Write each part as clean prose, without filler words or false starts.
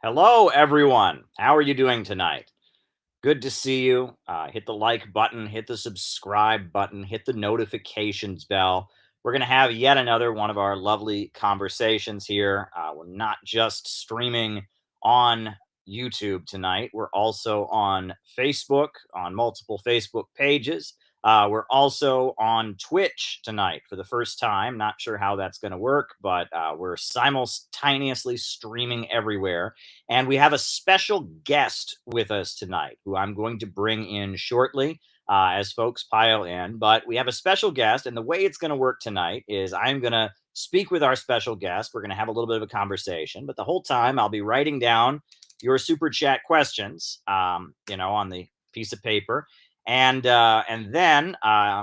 Hello, everyone. How are you doing tonight? Good to see you. Hit the like button, hit the subscribe button, hit the notifications bell. We're going to have yet another one of our lovely conversations here. We're not just streaming on YouTube tonight, we're also on Facebook, on multiple Facebook pages. We're also on Twitch tonight for the first time. Not sure how that's going to work, but we're simultaneously streaming everywhere. And we have a special guest with us tonight who I'm going to bring in shortly as folks pile in. But we have a special guest, and the way it's going to work tonight is I'm going to speak with our special guest. We're going to have a little bit of a conversation, but the whole time I'll be writing down your super chat questions, on the piece of paper. And then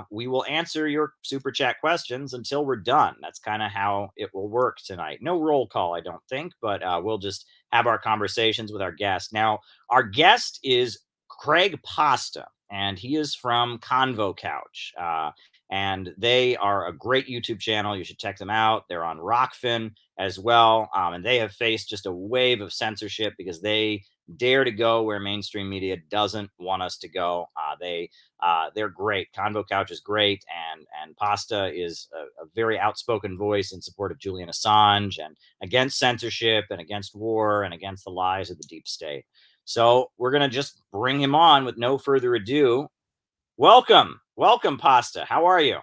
we will answer your super chat questions until we're done. That's kind of how it will work tonight. No roll call, I don't think, but we'll just have our conversations with our guest. Now, our guest is Craig Pasta, and he is from Convo Couch. And they are a great YouTube channel. You should check them out. They're on Rockfin as well. And they have faced just a wave of censorship because they dare to go where mainstream media doesn't want us to go. They're great. Convo Couch is great, and Pasta is a very outspoken voice in support of Julian Assange and against censorship and against war and against the lies of the deep state. So we're gonna just bring him on with no further ado. Welcome, Pasta. How are you?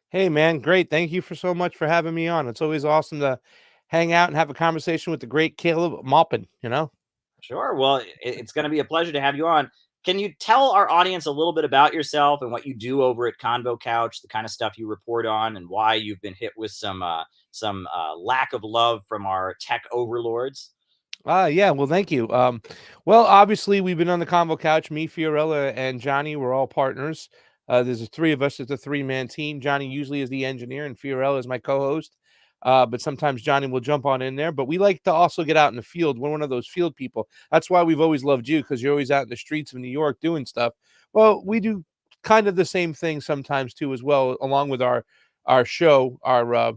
Hey, man, great. Thank you so much for having me on. It's always awesome to hang out and have a conversation with the great Caleb Maupin. Sure. Well, it's going to be a pleasure to have you on. Can you tell our audience a little bit about yourself and what you do over at Convo Couch, the kind of stuff you report on, and why you've been hit with some lack of love from our tech overlords? Yeah, well, thank you. Well, obviously, we've been on the Convo Couch. Me, Fiorella, and Johnny, we're all partners. There's three of us. It's a three-man team. Johnny usually is the engineer, and Fiorella is my co-host. But sometimes Johnny will jump on in there. But we like to also get out in the field. We're one of those field people. That's why we've always loved you, because you're always out in the streets of New York doing stuff. Well, we do kind of the same thing sometimes too, as well, along with our show, our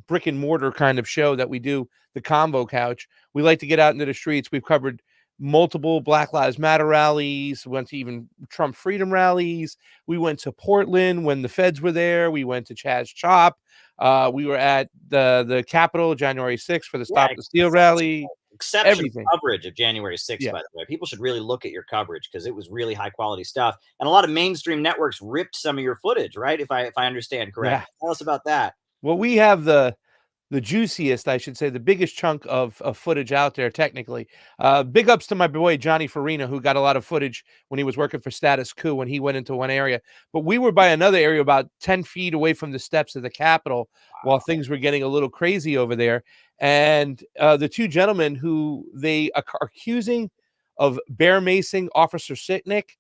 brick and mortar kind of show that we do, the Convo Couch. We like to get out into the streets. We've covered multiple Black Lives Matter rallies, went to even Trump freedom rallies. We went to Portland when the feds were there. We went to Chaz Chop. We were at the Capitol January 6th for the Stop the Steal rally. Exceptional Everything. coverage of January 6th, Yeah. by the way. People should really look at your coverage because it was really high quality stuff. And a lot of mainstream networks ripped some of your footage, right? If I understand correctly. Yeah. Tell us about that. Well, we have the juiciest, I should say, the biggest chunk of footage out there, technically. Big ups to my boy, Johnny Farina, who got a lot of footage when he was working for Status Quo when he went into one area. But we were by another area about 10 feet away from the steps of the Capitol while things were getting a little crazy over there. And the two gentlemen who they are accusing of bear macing Officer Sitnick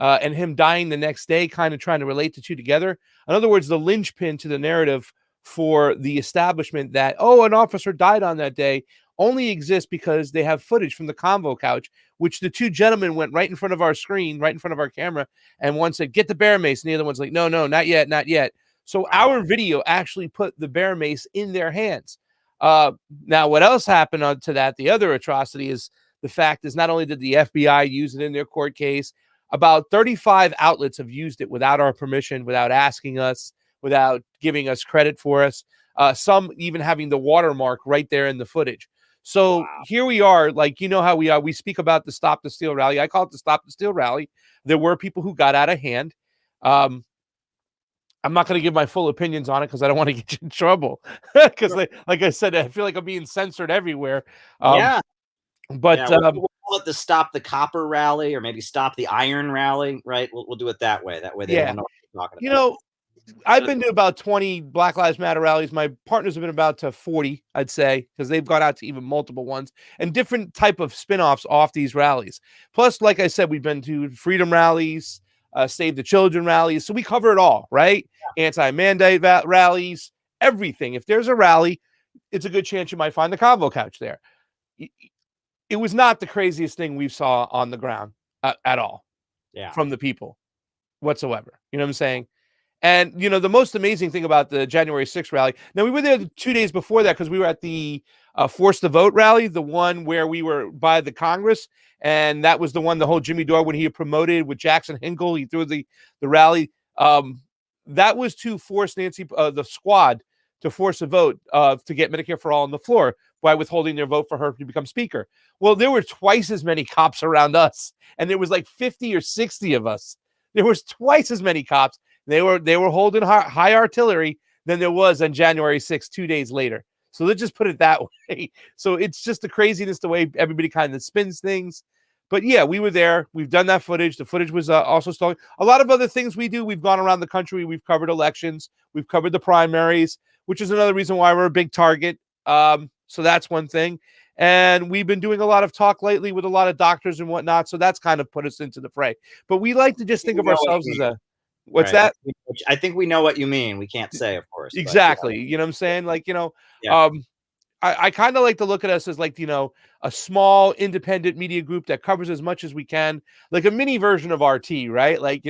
and him dying the next day, kind of trying to relate the two together. In other words, the linchpin to the narrative for the establishment that, oh, an officer died on that day only exists because they have footage from the Convo Couch, which the two gentlemen went right in front of our screen, right in front of our camera, and one said, get the bear mace, and the other one's like, no, not yet, not yet. So our video actually put the bear mace in their hands. Now, what else happened on to that? The other atrocity is the fact is not only did the FBI use it in their court case, about 35 outlets have used it without our permission, without asking us, without giving us credit for us, some even having the watermark right there in the footage. So here we are, like, you know how we are. We speak about the Stop the Steal rally. I call it the Stop the Steal rally. There were people who got out of hand. I'm not going to give my full opinions on it because I don't want to get you in trouble. Because, like I said, I feel like I'm being censored everywhere. Yeah. But we'll call it the Stop the Copper rally, or maybe Stop the Iron rally, right? We'll do it that way. That way they don't know what we're talking about. I've been to about 20 Black Lives Matter rallies. My partners have been about to 40, I'd say, because they've gone out to even multiple ones and different type of spinoffs off these rallies. Plus, like I said, we've been to freedom rallies, Save the Children rallies. So we cover it all, right? Yeah. Anti-mandate rallies, everything. If there's a rally, it's a good chance you might find the Convo Couch there. It was not the craziest thing we saw on the ground at all from the people whatsoever. You know what I'm saying? And, the most amazing thing about the January 6th rally, now we were there 2 days before that because we were at the Force the Vote rally, the one where we were by the Congress, and that was the one, the whole Jimmy Dore when he promoted with Jackson Hinkle, he threw the rally. That was to force the squad to force a vote to get Medicare for all on the floor by withholding their vote for her to become speaker. Well, there were twice as many cops around us, and there was like 50 or 60 of us. There was twice as many cops. They were holding high artillery than there was on January 6th, 2 days later. So let's just put it that way. So it's just the craziness, the way everybody kind of spins things. But yeah, we were there. We've done that footage. The footage was also stolen. A lot of other things we do. We've gone around the country. We've covered elections. We've covered the primaries, which is another reason why we're a big target. So that's one thing. And we've been doing a lot of talk lately with a lot of doctors and whatnot. So that's kind of put us into the fray. But we like to just think of ourselves as a, what's Right. that? I think we know what you mean. We can't say, of course. But Exactly. You know what I'm saying? Like, yeah. I kind of like to look at us as like, a small independent media group that covers as much as we can, like a mini version of RT, right? Like,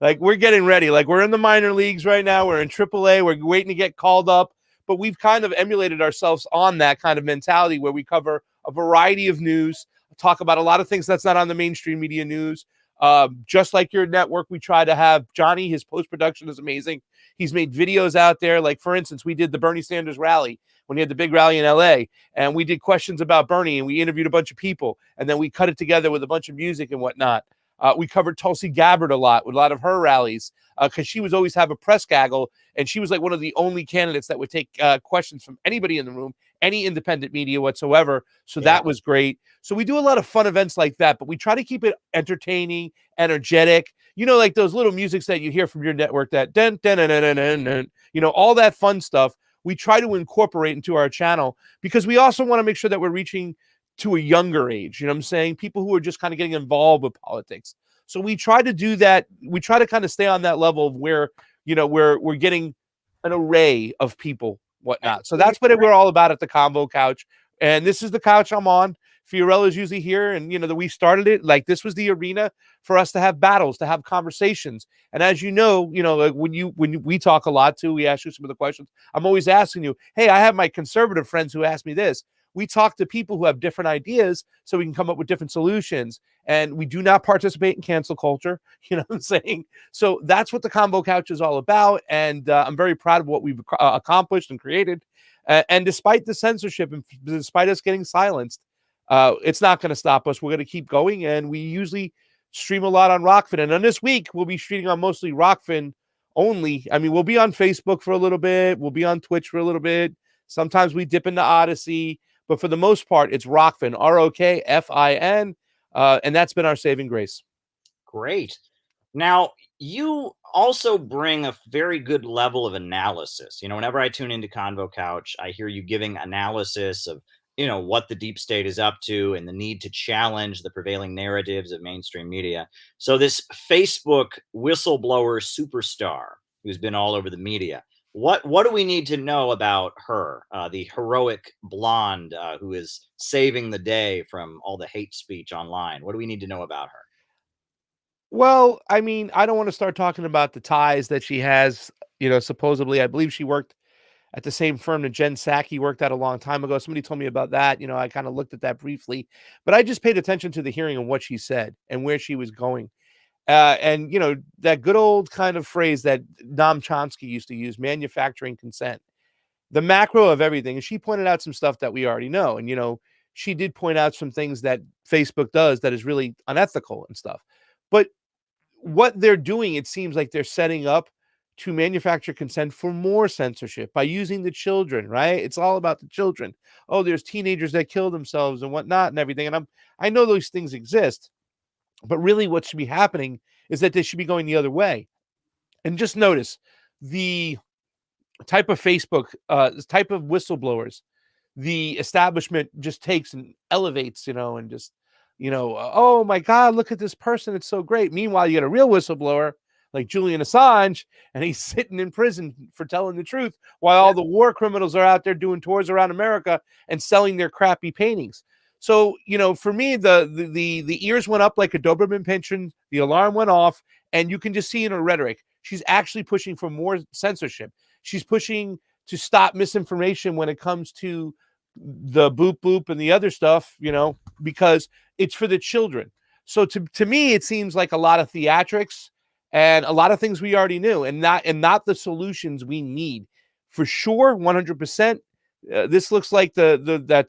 like we're getting ready. Like we're in the minor leagues right now. We're in AAA. We're waiting to get called up. But we've kind of emulated ourselves on that kind of mentality where we cover a variety of news, talk about a lot of things that's not on the mainstream media news. Just like your network, we try to have Johnny, his post-production is amazing. He's made videos out there. Like, for instance, we did the Bernie Sanders rally when he had the big rally in LA, and we did questions about Bernie, and we interviewed a bunch of people, and then we cut it together with a bunch of music and whatnot. We covered Tulsi Gabbard a lot with a lot of her rallies because she was always have a press gaggle, and she was like one of the only candidates that would take questions from anybody in the room, any independent media whatsoever. So that was great. So we do a lot of fun events like that, but we try to keep it entertaining, energetic. Like those little musics that you hear from your network, that dun, dun, dun, dun, dun, dun, all that fun stuff. We try to incorporate into our channel because we also want to make sure that we're reaching to a younger age. You know what I'm saying? People who are just kind of getting involved with politics. So we try to do that. We try to kind of stay on that level of where, we're getting an array of people, whatnot. So that's what we're all about at the Convo Couch. And this is the couch I'm on. Fiorella's usually here, and that we started it like this was the arena for us to have battles, to have conversations. And as like when we talk a lot too, we ask you some of the questions. I'm always asking you, hey, I have my conservative friends who ask me this. We talk to people who have different ideas so we can come up with different solutions. And we do not participate in cancel culture. You know what I'm saying? So that's what the Convo Couch is all about. And I'm very proud of what we've accomplished and created. And despite the censorship and despite us getting silenced, it's not going to stop us. We're going to keep going. And we usually stream a lot on Rockfin. And on this week, we'll be streaming on mostly Rockfin only. I mean, we'll be on Facebook for a little bit. We'll be on Twitch for a little bit. Sometimes we dip into Odyssey. But for the most part, it's Rockfin, ROKFIN. And that's been our saving grace. Great. Now, you also bring a very good level of analysis. Whenever I tune into Convo Couch, I hear you giving analysis of, what the deep state is up to and the need to challenge the prevailing narratives of mainstream media. So this Facebook whistleblower superstar who's been all over the media, what do we need to know about her, the heroic blonde who is saving the day from all the hate speech online? What do we need to know about her? Well, I mean, I don't want to start talking about the ties that she has. Supposedly, I believe she worked at the same firm that Jen Psaki worked at a long time ago. Somebody told me about that. I kind of looked at that briefly, but I just paid attention to the hearing and what she said and where she was going. And that good old kind of phrase that Noam Chomsky used to use, manufacturing consent, the macro of everything. And she pointed out some stuff that we already know. And, she did point out some things that Facebook does that is really unethical and stuff. But what they're doing, it seems like they're setting up to manufacture consent for more censorship by using the children, right? It's all about the children. Oh, there's teenagers that kill themselves and whatnot and everything. And I know those things exist, but really what should be happening is that they should be going the other way. And just notice the type of Facebook, type of whistleblowers the establishment just takes and elevates, and just, oh my God, look at this person. It's so great. Meanwhile, you get a real whistleblower like Julian Assange, and he's sitting in prison for telling the truth while all the war criminals are out there doing tours around America and selling their crappy paintings. So, for me, the ears went up like a Doberman pinscher. The alarm went off, and you can just see in her rhetoric, she's actually pushing for more censorship. She's pushing to stop misinformation when it comes to the boop boop and the other stuff, because it's for the children. So to me, it seems like a lot of theatrics and a lot of things we already knew, and not the solutions we need. For sure, 100%. This looks like that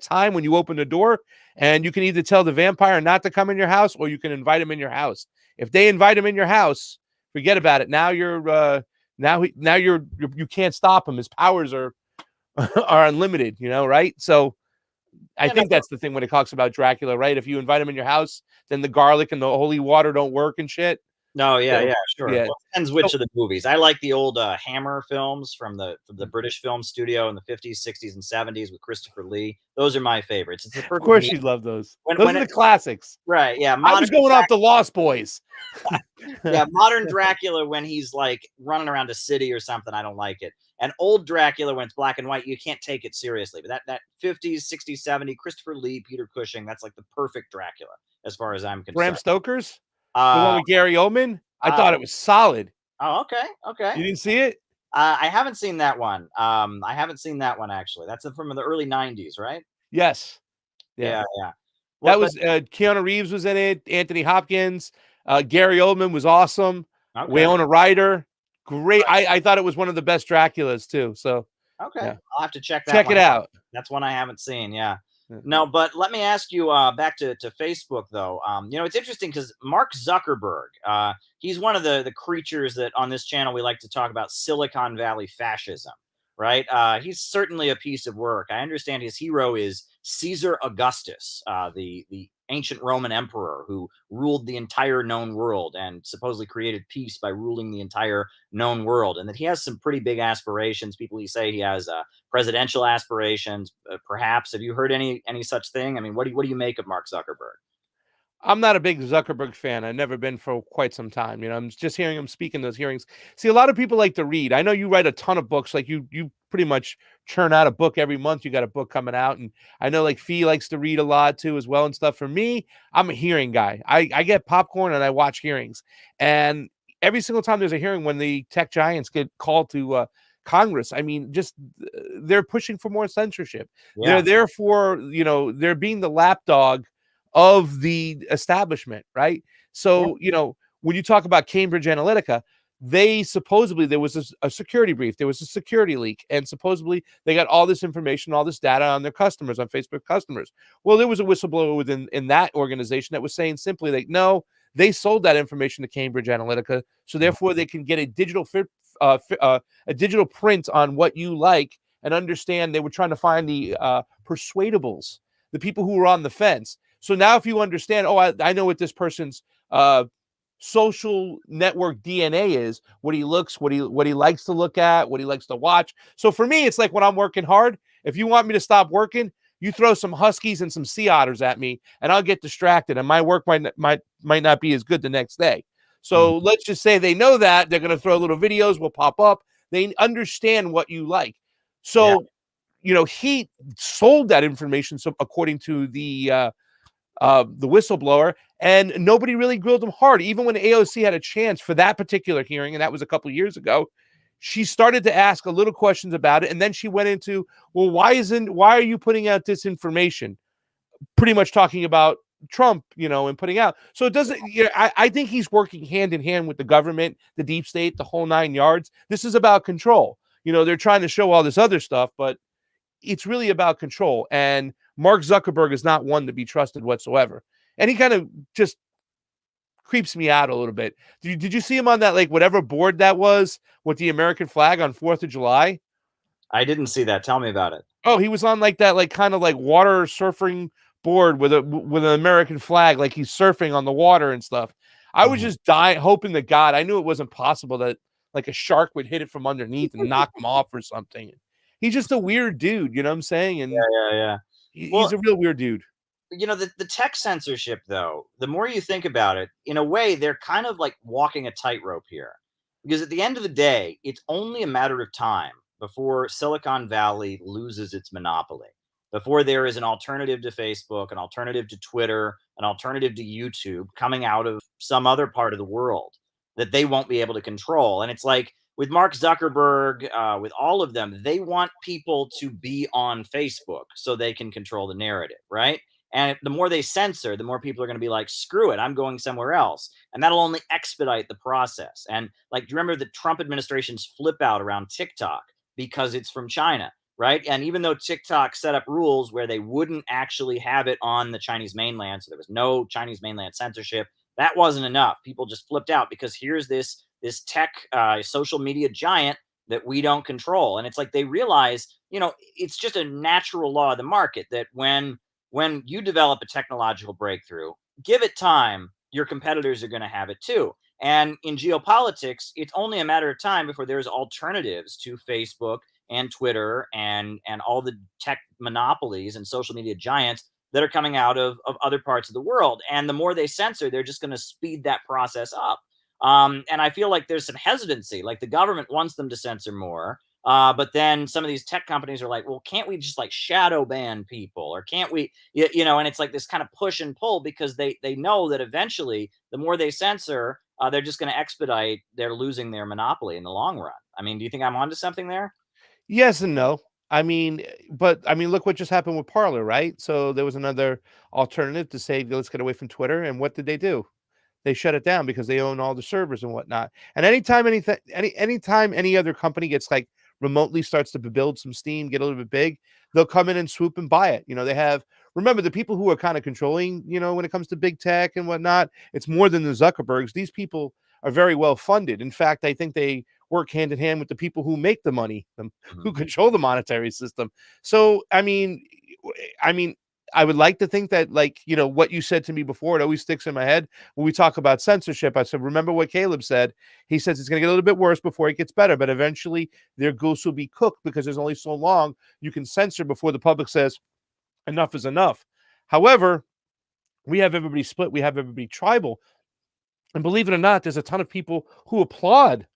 time when you open the door and you can either tell the vampire not to come in your house, or you can invite him in your house. If they invite him in your house, forget about it. Now you can't stop him. His powers are are unlimited, right? So I Yeah, no, think that's the thing when it talks about Dracula, right? If you invite him in your house, then the garlic and the holy water don't work and shit. no, yeah, So yeah, sure. yeah. Well, it depends So which of the movies. I like the old Hammer films from the British film studio in the 50s, 60s, and 70s with Christopher Lee. Those are my favorites. It's the of perfect course meal. you love those. When Those when are it the classics. right, yeah, I was going off the Lost Boys. yeah, modern Dracula when he's like running around a city or something, I don't like it. And old Dracula when it's black and white, you can't take it seriously. But that 50s, 60s, 70s, Christopher Lee, Peter Cushing, that's like the perfect Dracula as far as I'm Bram concerned. Stoker's, the one Uh, with Gary Oldman. I uh, thought it was solid. oh, okay, okay. You didn't see it? I haven't seen that one. I haven't seen that one actually. That's from the early '90s, right? Yes. Yeah. Yeah, yeah. That What? But was Keanu Reeves was in it. Anthony Hopkins. Gary Oldman was awesome. okay, Winona Ryder, great. I thought it was one of the best Draculas too. So okay. yeah, I'll have to check that check one it out. out. That's one I haven't seen. Yeah. Yeah. No, but let me ask you back to Facebook though. It's interesting because Mark Zuckerberg, he's one of the creatures that on this channel we like to talk about Silicon Valley fascism, right? He's certainly a piece of work. I understand his hero is Caesar Augustus, the ancient Roman emperor who ruled the entire known world and supposedly created peace by ruling the entire known world, and that he has some pretty big aspirations. People say he has presidential aspirations, perhaps. Have you heard any such thing? I mean, what do you make of Mark Zuckerberg? I'm not a big Zuckerberg fan. I've never been for quite some time. I'm just hearing him speak in those hearings. See, a lot of people like to read. I know you write a ton of books. Like you pretty much churn out a book every month. You got a book coming out, and I know like Fee likes to read a lot too as well and stuff. For me, I'm a hearing guy. I get popcorn and I watch hearings, and every single time there's a hearing when the tech giants get called to Congress, I mean, just they're pushing for more censorship. They're Yeah, there for they're being the lapdog of the establishment, right? yeah, So, when you talk about Cambridge Analytica, there was a security brief, there was a security leak, and supposedly they got all this information, all this data on their customers, on Facebook customers. Well, there was a whistleblower in that organization that was saying simply that no, they sold that information to Cambridge Analytica, so therefore they can get a a digital print on what you like and understand. They were trying to find the persuadables, the people who were on the fence. So now if you understand, oh, I know what this person's social network DNA is, what he looks, what he likes to look at, what he likes to watch. So for me, it's like when I'm working hard, if you want me to stop working, you throw some huskies and some sea otters at me and I'll get distracted and my work might not be as good the next day. mhm, So let's just say they know that they're going to throw little videos will pop up. They understand what you like. yeah, So, he sold that information. So according to the whistleblower, and nobody really grilled him hard. Even when AOC had a chance for that particular hearing, and that was a couple of years ago, she started to ask a little questions about it, and then she went into, well, why are you putting out this information? Pretty much talking about Trump, and putting out. So it doesn't. I think he's working hand in hand with the government, the deep state, the whole nine yards. This is about control. They're trying to show all this other stuff, but it's really about control. And Mark Zuckerberg is not one to be trusted whatsoever. And he kind of just creeps me out a little bit. Did you see him on that, like, whatever board that was with the American flag on 4th of July? I didn't see that. Tell me about it. Oh, he was on like that, like kind of like water surfing board with an American flag, like he's surfing on the water and stuff. I was Mhm. just dying, hoping to God. I knew it wasn't possible that like a shark would hit it from underneath and knock him off or something. He's just a weird dude, you know what I'm saying? Yeah, And yeah, yeah. he's Well, a real weird dude. the tech censorship, though, the more you think about it, in a way, they're kind of like walking a tightrope here. Because at the end of the day, it's only a matter of time before Silicon Valley loses its monopoly, before there is an alternative to Facebook, an alternative to Twitter, an alternative to YouTube coming out of some other part of the world that they won't be able to control. And it's like with Mark Zuckerberg, with all of them, they want people to be on Facebook so they can control the narrative, right? And the more they censor, the more people are going to be like, screw it, I'm going somewhere else. And that'll only expedite the process. And like, do you remember the Trump administration's flip out around TikTok because it's from China, right? And even though TikTok set up rules where they wouldn't actually have it on the Chinese mainland, so there was no Chinese mainland censorship, that wasn't enough. People just flipped out because here's this tech social media giant that we don't control. And it's like they realize, it's just a natural law of the market that when you develop a technological breakthrough, give it time, your competitors are going to have it too. And in geopolitics, it's only a matter of time before there's alternatives to Facebook and Twitter and all the tech monopolies and social media giants that are coming out of other parts of the world. And the more they censor, they're just going to speed that process up. And I feel like there's some hesitancy. Like the government wants them to censor more, but then some of these tech companies are like, well, can't we just like shadow ban people, or can't we, And it's like this kind of push and pull because they know that eventually, the more they censor, they're just going to expedite. They're losing their monopoly in the long run. I mean, do you think I'm onto something there? Yes and no. But look what just happened with Parler, right? So there was another alternative to say, let's get away from Twitter. And what did they do? They shut it down because they own all the servers and whatnot. And anytime any other company gets like remotely starts to build some steam, get a little bit big, they'll come in and swoop and buy it. They have, remember, the people who are kind of controlling, when it comes to big tech and whatnot, it's more than the Zuckerbergs. These people are very well funded. In fact, I think they work hand in hand with the people who make the money, who control the monetary system. So, I would like to think that, like, what you said to me before, it always sticks in my head when we talk about censorship. I said, remember what Caleb said? He says it's going to get a little bit worse before it gets better, but eventually their goose will be cooked because there's only so long you can censor before the public says enough is enough. However, we have everybody split. We have everybody tribal. And believe it or not, there's a ton of people who applaud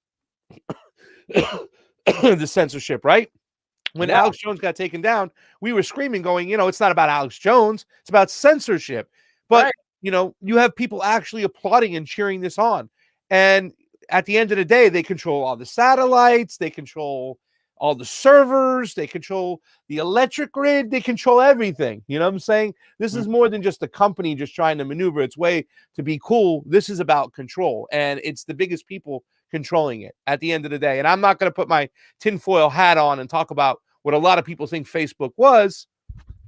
the censorship, right? When Yeah. Alex Jones got taken down, we were screaming, going, it's not about Alex Jones, it's about censorship. But, Right. You have people actually applauding and cheering this on. And at the end of the day, they control all the satellites, they control all the servers, they control the electric grid, they control everything. You know what I'm saying? This is more than just a company just trying to maneuver its way to be cool. This is about control, and it's the biggest people controlling it at the end of the day. And I'm not going to put my tinfoil hat on and talk about what a lot of people think Facebook was.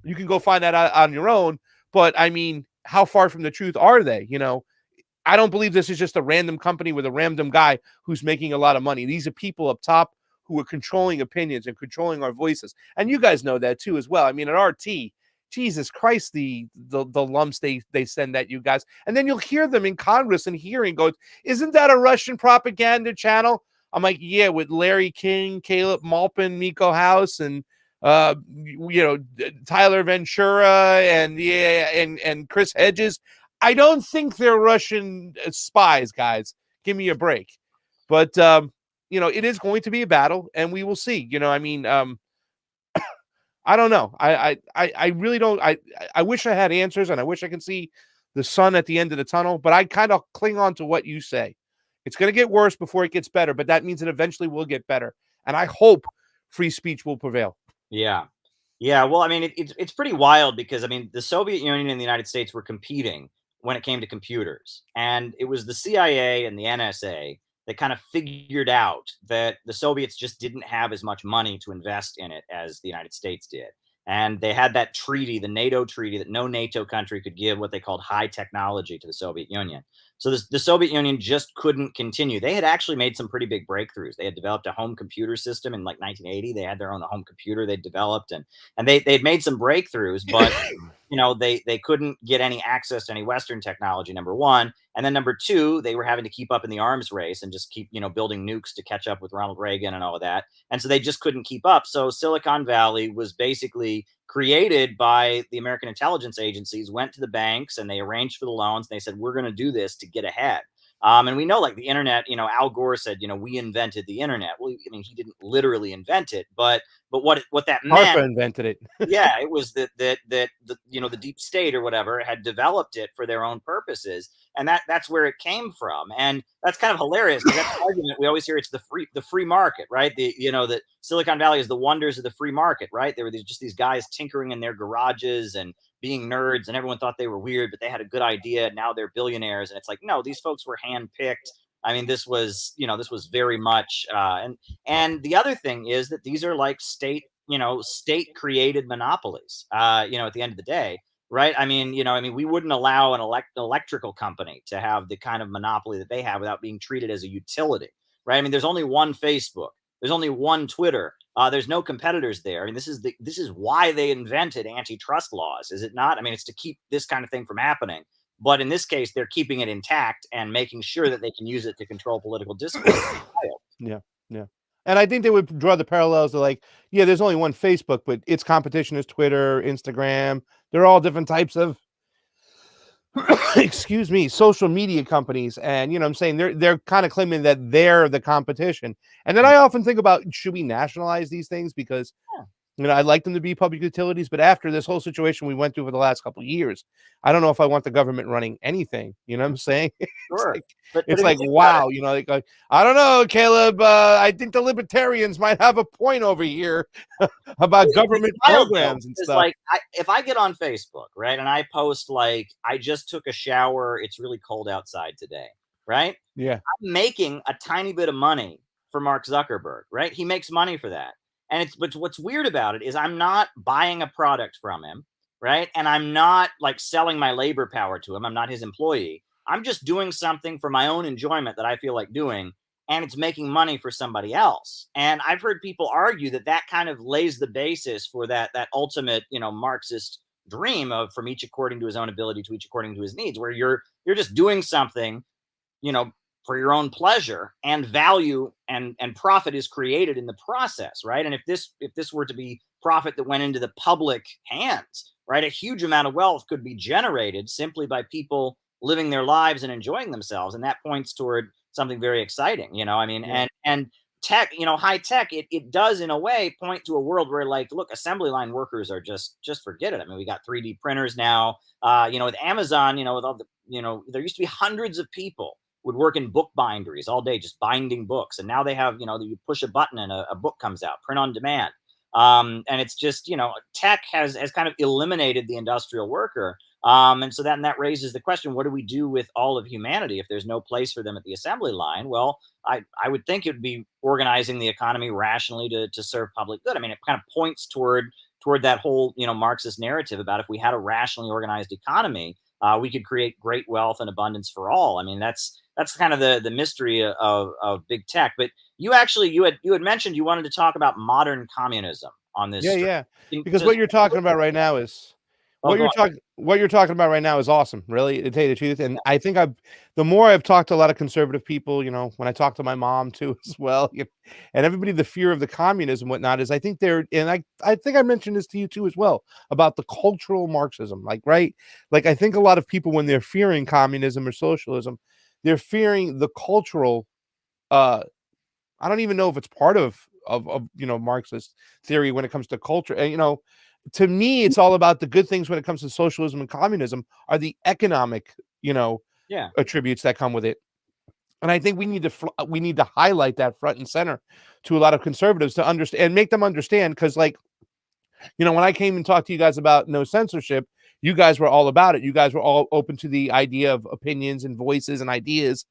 You can go find that out on your own. But I mean, how far from the truth are they? I don't believe this is just a random company with a random guy who's making a lot of money. These are people up top who are controlling opinions and controlling our voices. And you guys know that too as well. I mean, at RT, Jesus Christ, the lumps they send at you guys. And then you'll hear them in Congress and hearing goes, isn't that a Russian propaganda channel? I'm like, yeah, with Larry King, Caleb Maupin, Miko House, and Tyler Ventura and Chris Hedges. I don't think they're Russian spies, guys. Give me a break. But it is going to be a battle, and we will see. I don't know. I really don't. I wish I had answers, and I wish I could see the sun at the end of the tunnel. But I kind of cling on to what you say. It's going to get worse before it gets better, but that means it eventually will get better. And I hope free speech will prevail. Yeah. Yeah. Well, I mean, it's pretty wild because, I mean, the Soviet Union and the United States were competing when it came to computers. And it was the CIA and the NSA that kind of figured out that the Soviets just didn't have as much money to invest in it as the United States did. And they had that treaty, the NATO treaty, that no NATO country could give what they called high technology to the Soviet Union. So the Soviet Union just couldn't continue. They had actually made some pretty big breakthroughs. They had developed a home computer system in like 1980. They had their own home computer they developed, and they'd made some breakthroughs, but they couldn't get any access to any Western technology, number one. And then number two, they were having to keep up in the arms race and just keep, building nukes to catch up with Ronald Reagan and all of that. And so they just couldn't keep up. So Silicon Valley was basically created by the American intelligence agencies, went to the banks and they arranged for the loans. And they said, we're going to do this to get ahead. And we know, like, the internet, Al Gore said, we invented the internet. Well, I mean, he didn't literally invent it, but what that meant. DARPA invented it. Yeah, it was that the deep state or whatever had developed it for their own purposes, and that's where it came from. And that's kind of hilarious because that's the argument we always hear. It's the free market, right? That Silicon Valley is the wonders of the free market, right? There were just these guys tinkering in their garages and being nerds, and everyone thought they were weird, but they had a good idea. Now they're billionaires, and it's like, no, these folks were handpicked. I mean, this was very much, and the other thing is that these are like state created monopolies. At the end of the day, right? I mean, we wouldn't allow an electrical company to have the kind of monopoly that they have without being treated as a utility, right? I mean, there's only one Facebook, there's only one Twitter. There's no competitors there. I mean, this is why they invented antitrust laws, is it not? I mean, it's to keep this kind of thing from happening. But in this case, they're keeping it intact and making sure that they can use it to control political discourse. Yeah, yeah. And I think they would draw the parallels to like, yeah, there's only one Facebook, but its competition is Twitter, Instagram. They're all different types of excuse me, social media companies. And I'm saying they're kind of claiming that they're the competition. And then I often think about, should we nationalize these things? Because I'd like them to be public utilities, but after this whole situation we went through for the last couple of years, I don't know if I want the government running anything. You know what I'm saying? Sure. It's like wow, like I don't know, Caleb. I think the libertarians might have a point over here about government programs and stuff. Like, if I get on Facebook, right, and I post like, I just took a shower, it's really cold outside today, right? Yeah, I'm making a tiny bit of money for Mark Zuckerberg, right? He makes money for that. But what's weird about it is I'm not buying a product from him, right? And I'm not like selling my labor power to him. I'm not his employee. I'm just doing something for my own enjoyment that I feel like doing, and it's making money for somebody else. And I've heard people argue that kind of lays the basis for that ultimate, Marxist dream of from each according to his own ability to each according to his needs, where you're just doing something, you know, for your own pleasure, and value and profit is created in the process, right? And if this were to be profit that went into the public hands, right, a huge amount of wealth could be generated simply by people living their lives and enjoying themselves, and that points toward something very exciting. I mean, yeah. and tech, high tech, it does in a way point to a world where, like, look, assembly line workers are just forget it. I mean, we got 3D printers now. With Amazon, with all the, there used to be hundreds of people would work in book binderies all day, just binding books. And now they have, you push a button and a book comes out, print on demand. And it's just, tech has kind of eliminated the industrial worker. And so that raises the question, what do we do with all of humanity if there's no place for them at the assembly line? Well, I would think it would be organizing the economy rationally to serve public good. I mean, it kind of points toward that whole, Marxist narrative about if we had a rationally organized economy, we could create great wealth and abundance for all. I mean, that's kind of the mystery of big tech. But you had mentioned you wanted to talk about modern communism on this. Yeah. Because what you're talking about right now is what you're talking about right now is awesome, really, to tell you the truth. And I think the more I've talked to a lot of conservative people, when I talk to my mom too as well, and everybody, the fear of the communism and whatnot is, I think I think I mentioned this to you too as well, about the cultural Marxism, like, right? Like, I think a lot of people, when they're fearing communism or socialism, they're fearing the cultural, I don't even know if it's part of Marxist theory when it comes to culture. And, to me, it's all about the good things when it comes to socialism and communism are the economic, attributes that come with it. And I think we need to highlight that front and center to a lot of conservatives to understand and make them understand. Because, like, when I came and talked to you guys about no censorship, you guys were all about it. You guys were all open to the idea of opinions and voices and ideas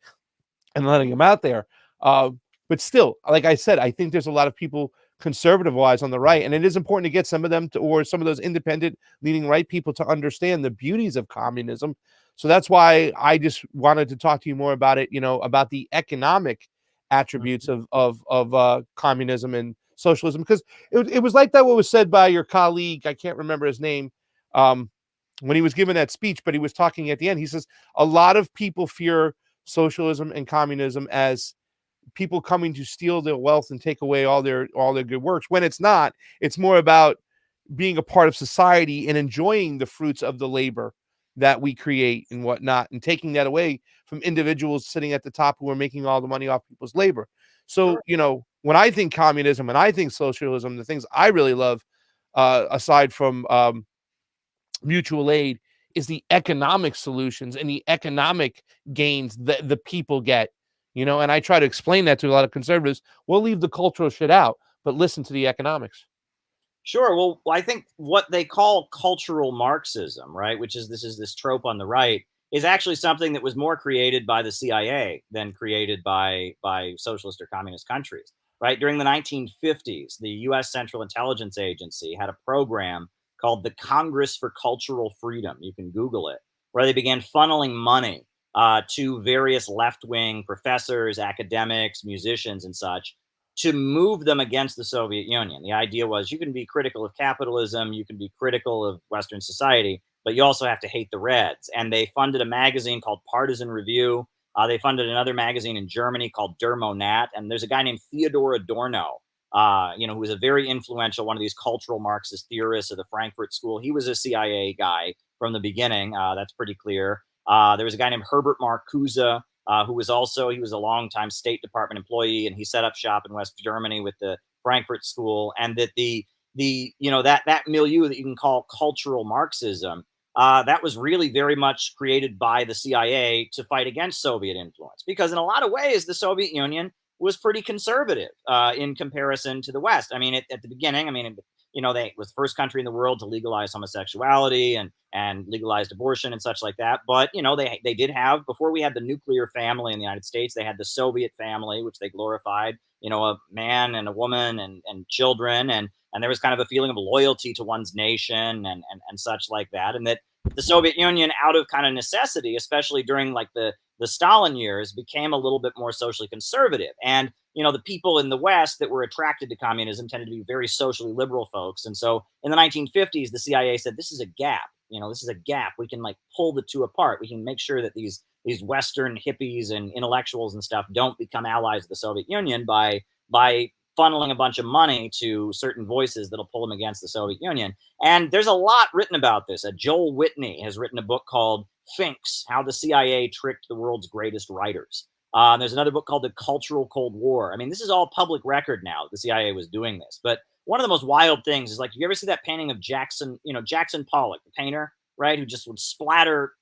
and letting them out there. But still, like I said, I think there's a lot of people conservative wise on the right, and it is important to get some of them or some of those independent leaning right people to understand the beauties of communism. So that's why I just wanted to talk to you more about it, about the economic attributes of communism and socialism, because it was like that what was said by your colleague, I can't remember his name, when he was giving that speech, but he was talking at the end. He says a lot of people fear socialism and communism as people coming to steal their wealth and take away all their good works, when it's not. It's more about being a part of society and enjoying the fruits of the labor that we create and whatnot, and taking that away from individuals sitting at the top who are making all the money off people's labor. So, when I think communism and I think socialism, the things I really love, aside from mutual aid is the economic solutions and the economic gains that the people get, and I try to explain that to a lot of conservatives. We'll leave the cultural shit out, but listen to the economics. Sure. Well, I think what they call cultural Marxism, right, which is this trope on the right, is actually something that was more created by the CIA than created by socialist or communist countries. Right, during the 1950s, the U.S. Central Intelligence Agency had a program called the Congress for Cultural Freedom. You can Google it, where they began funneling money to various left-wing professors, academics, musicians, and such, to move them against the Soviet Union. The idea was you can be critical of capitalism, you can be critical of Western society, but you also have to hate the Reds. And they funded a magazine called Partisan Review. They funded another magazine in Germany called Der Monat. And there's a guy named Theodor Adorno, who was a very influential, one of these cultural Marxist theorists of the Frankfurt School. He was a CIA guy from the beginning. That's pretty clear. There was a guy named Herbert Marcuse, who was he was a longtime State Department employee, and he set up shop in West Germany with the Frankfurt School. And that that milieu that you can call cultural Marxism, that was really very much created by the CIA to fight against Soviet influence, because in a lot of ways the Soviet Union was pretty conservative in comparison to the West. I mean, at the beginning, I mean, they was the first country in the world to legalize homosexuality and legalized abortion and such like that. But they did have, before we had the nuclear family in the United States, they had the Soviet family, which they glorified. A man and a woman and children, and there was kind of a feeling of loyalty to one's nation and such like that. And that the Soviet Union, out of kind of necessity, especially during like the Stalin years, became a little bit more socially conservative. And the people in the West that were attracted to communism tended to be very socially liberal folks. And so in the 1950s, the CIA said, this is a gap. This is a gap. We can like pull the two apart. We can make sure that these Western hippies and intellectuals and stuff don't become allies of the Soviet Union by funneling a bunch of money to certain voices that'll pull them against the Soviet Union. And there's a lot written about this. Joel Whitney has written a book called Finks: How the CIA Tricked the World's Greatest Writers. There's another book called The Cultural Cold War. I mean, this is all public record now. The CIA was doing this. But one of the most wild things is, like, you ever see that painting of Jackson Pollock, the painter, right? Who just would splatter,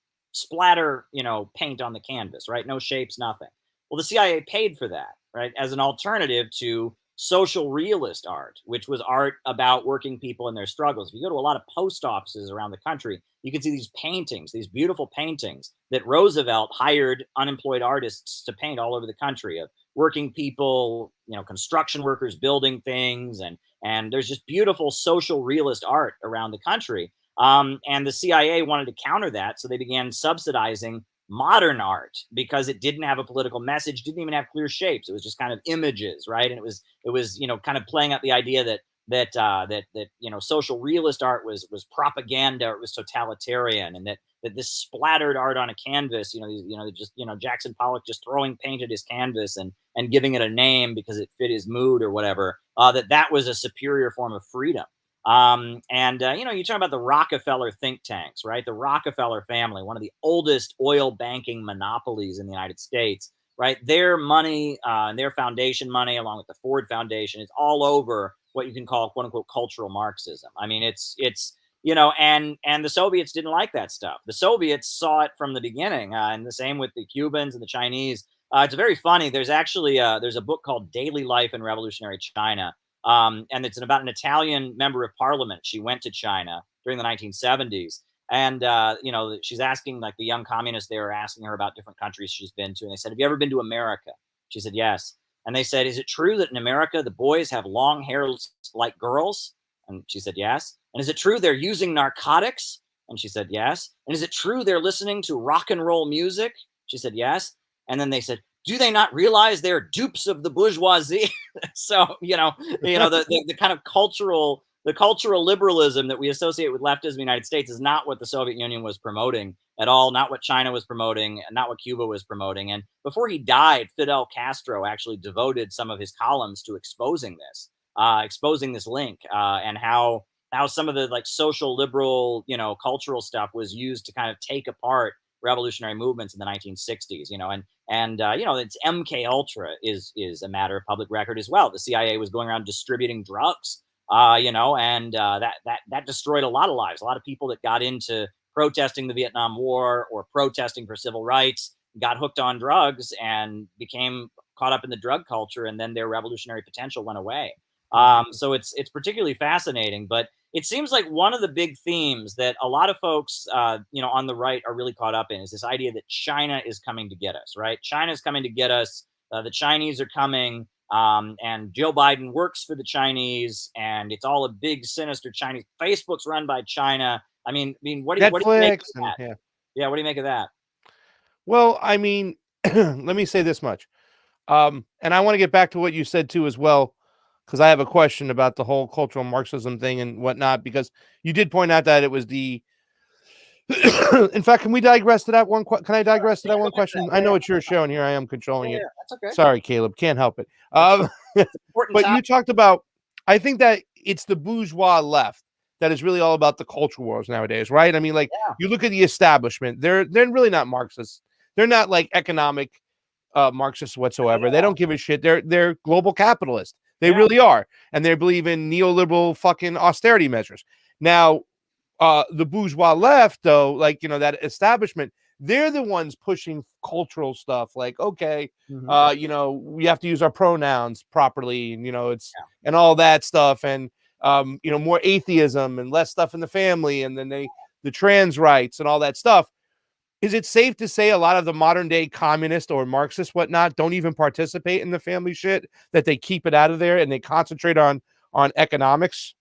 paint on the canvas, right? No shapes, nothing. Well, the CIA paid for that, right? As an alternative to social realist art, which was art about working people and their struggles. If you go to a lot of post offices around the country, you can see these paintings, these beautiful paintings that Roosevelt hired unemployed artists to paint all over the country, of working people, construction workers building things, and there's just beautiful social realist art around the country. And the CIA wanted to counter that, so they began subsidizing modern art because it didn't have a political message, didn't even have clear shapes. It was just kind of images, right? And it was kind of playing up the idea that social realist art was propaganda, it was totalitarian, and that this splattered art on a canvas, Jackson Pollock just throwing paint at his canvas and giving it a name because it fit his mood or whatever, that was a superior form of freedom. You talk about the Rockefeller think tanks, right? The Rockefeller family, one of the oldest oil banking monopolies in the United States, right? Their money, their foundation money, along with the Ford Foundation, is all over what you can call, quote unquote, cultural Marxism. I mean, it's and the Soviets didn't like that stuff. The Soviets saw it from the beginning, and the same with the Cubans and the Chinese. It's very funny. There's actually there's a book called Daily Life in Revolutionary China. And it's about an Italian member of parliament. She went to China during the 1970s. And, she's asking, like, the young communists, they were asking her about different countries she's been to. And they said, have you ever been to America? She said, yes. And they said, is it true that in America, the boys have long hair like girls? And she said, yes. And is it true they're using narcotics? And she said, yes. And is it true they're listening to rock and roll music? She said, yes. And then they said, do they not realize they're dupes of the bourgeoisie? So, the kind of cultural liberalism that we associate with leftism in the United States is not what the Soviet Union was promoting at all, not what China was promoting, not what Cuba was promoting. And before he died, Fidel Castro actually devoted some of his columns to exposing this link, and how some of the, like, social liberal, cultural stuff was used to kind of take apart revolutionary movements in the 1960s, it's MK Ultra is a matter of public record as well. The CIA was going around distributing drugs and that destroyed a lot of lives. A lot of people that got into protesting the Vietnam War or protesting for civil rights got hooked on drugs and became caught up in the drug culture, and then their revolutionary potential went away. So it's particularly fascinating, but it seems like one of the big themes that a lot of folks, on the right are really caught up in is this idea that China is coming to get us, right? China is coming to get us. The Chinese are coming, and Joe Biden works for the Chinese, and it's all a big, sinister Chinese. Facebook's run by China. What do you make Netflix of and that? yeah. Yeah, what do you make of that? Well, I mean, let me say this much. And I want to get back to what you said too as well, because I have a question about the whole cultural Marxism thing and whatnot. Because you did point out that it was the. In fact, can we digress to that one? Can I digress to Yeah, that go one back to that. question? I Yeah, know yeah, it's your show, and here I am controlling yeah, it. yeah. That's okay. Sorry, Caleb, can't help it. That's okay. Um, It's an important but you topic. talked about. I think that it's the bourgeois left that is really all about the culture wars nowadays, right? I mean, like Yeah. you look at the establishment; they're really not Marxists. They're not like economic Marxists whatsoever. They don't give a shit. They're global capitalists. They Yeah. really are, and they believe in neoliberal fucking austerity measures. Now, the bourgeois left, though, like that establishment, they're the ones pushing cultural stuff. Like, okay, Mhm. we have to use our pronouns properly, and it's Yeah. and all that stuff, and more atheism and less stuff in the family, and then the trans rights and all that stuff. Is it safe to say a lot of the modern day communists or Marxists, whatnot, don't even participate in the family shit? That they keep it out of there and they concentrate on economics?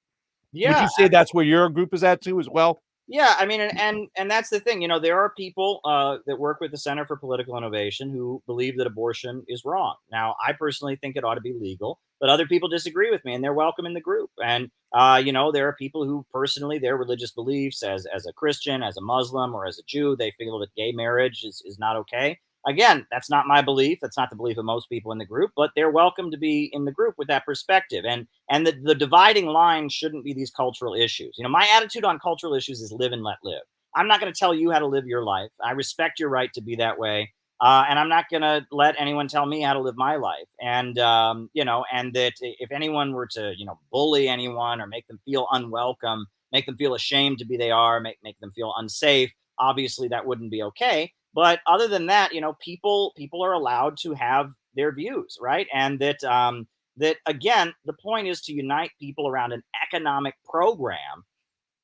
Would Yeah. you say that's where your group is at too, as well? Yeah, I mean, and that's the thing. There are people that work with the Center for Political Innovation who believe that abortion is wrong. Now, I personally think it ought to be legal, but other people disagree with me, and they're welcome in the group. And there are people who personally their religious beliefs, as a Christian, as a Muslim, or as a Jew, they feel that gay marriage is not okay. Again, that's not my belief. That's not the belief of most people in the group, but they're welcome to be in the group with that perspective. And the dividing line shouldn't be these cultural issues. My attitude on cultural issues is live and let live. I'm not going to tell you how to live your life. I respect your right to be that way. And I'm not going to let anyone tell me how to live my life. And that if anyone were to, bully anyone or make them feel unwelcome, make them feel ashamed to be they are, make them feel unsafe, obviously that wouldn't be okay. But other than that, people are allowed to have their views, right? And that again, the point is to unite people around an economic program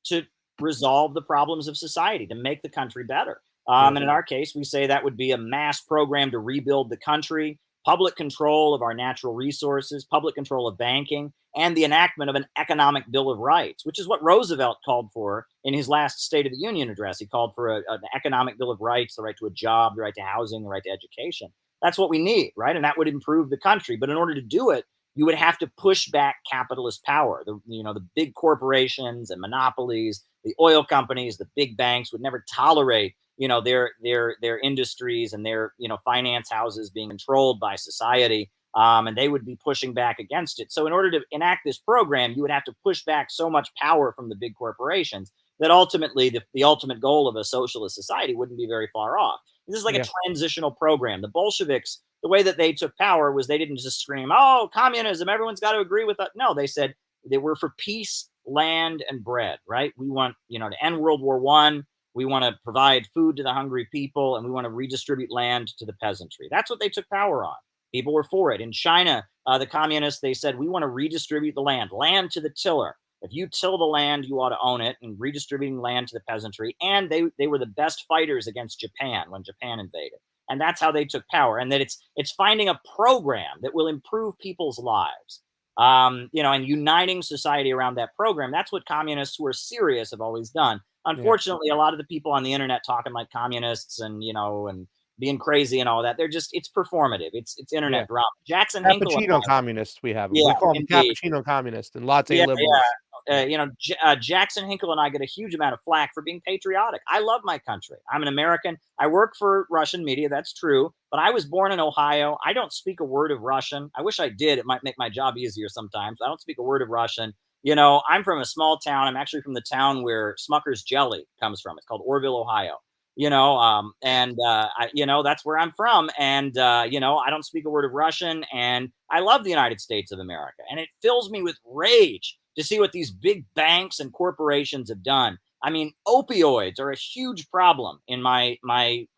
to resolve the problems of society, to make the country better. Yeah. And in our case, we say that would be a mass program to rebuild the country, public control of our natural resources, public control of banking, and the enactment of an economic bill of rights, which is what Roosevelt called for in his last State of the Union address. He called for an economic bill of rights, the right to a job, the right to housing, the right to education. That's what we need, right? And that would improve the country. But in order to do it, you would have to push back capitalist power. The big corporations and monopolies, the oil companies, the big banks would never tolerate their industries and their finance houses being controlled by society, and they would be pushing back against it. So in order to enact this program, you would have to push back so much power from the big corporations that ultimately the ultimate goal of a socialist society wouldn't be very far off. This is like a Yeah. transitional program. The Bolsheviks, the way that they took power was they didn't just scream, "Oh, communism! Everyone's got to agree with that." No, they said they were for peace, land, and bread. Right? We want to end World War I. We want to provide food to the hungry people, and we want to redistribute land to the peasantry. That's what they took power on. People were for it. In China, the communists, they said, we want to redistribute the land to the tiller. If you till the land, you ought to own it, and redistributing land to the peasantry. And they were the best fighters against Japan when Japan invaded. And that's how they took power. And that it's finding a program that will improve people's lives. And uniting society around that program. That's what communists who are serious have always done. Yeah. Unfortunately, a lot of the people on the internet talking like communists and being crazy and all that, it's performative. It's Yeah. internet drama. Jackson Hinkle and Cappuccino I, communists, we have them. We yeah, call them indeed. cappuccino communists and latte Yeah, liberals. Yeah. Jackson Hinkle and I get a huge amount of flack for being patriotic. I love my country. I'm an American. I work for Russian media. That's true. But I was born in Ohio. I don't speak a word of Russian. I wish I did. It might make my job easier sometimes. I don't speak a word of Russian. I'm from a small town. I'm actually from the town where Smucker's jelly comes from. It's called Orville, Ohio. That's where I'm from. And, I don't speak a word of Russian, and I love the United States of America. And it fills me with rage to see what these big banks and corporations have done. I mean, opioids are a huge problem in my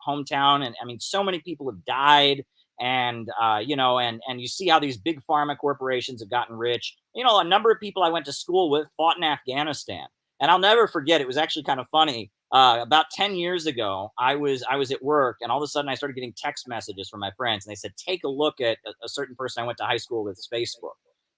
hometown, and I mean, so many people have died. And and you see how these big pharma corporations have gotten rich. A number of people I went to school with fought in Afghanistan, and I'll never forget. It was actually kind of funny. About 10 years ago, I was at work, and all of a sudden I started getting text messages from my friends, and they said, "Take a look at a certain person I went to high school with, Facebook."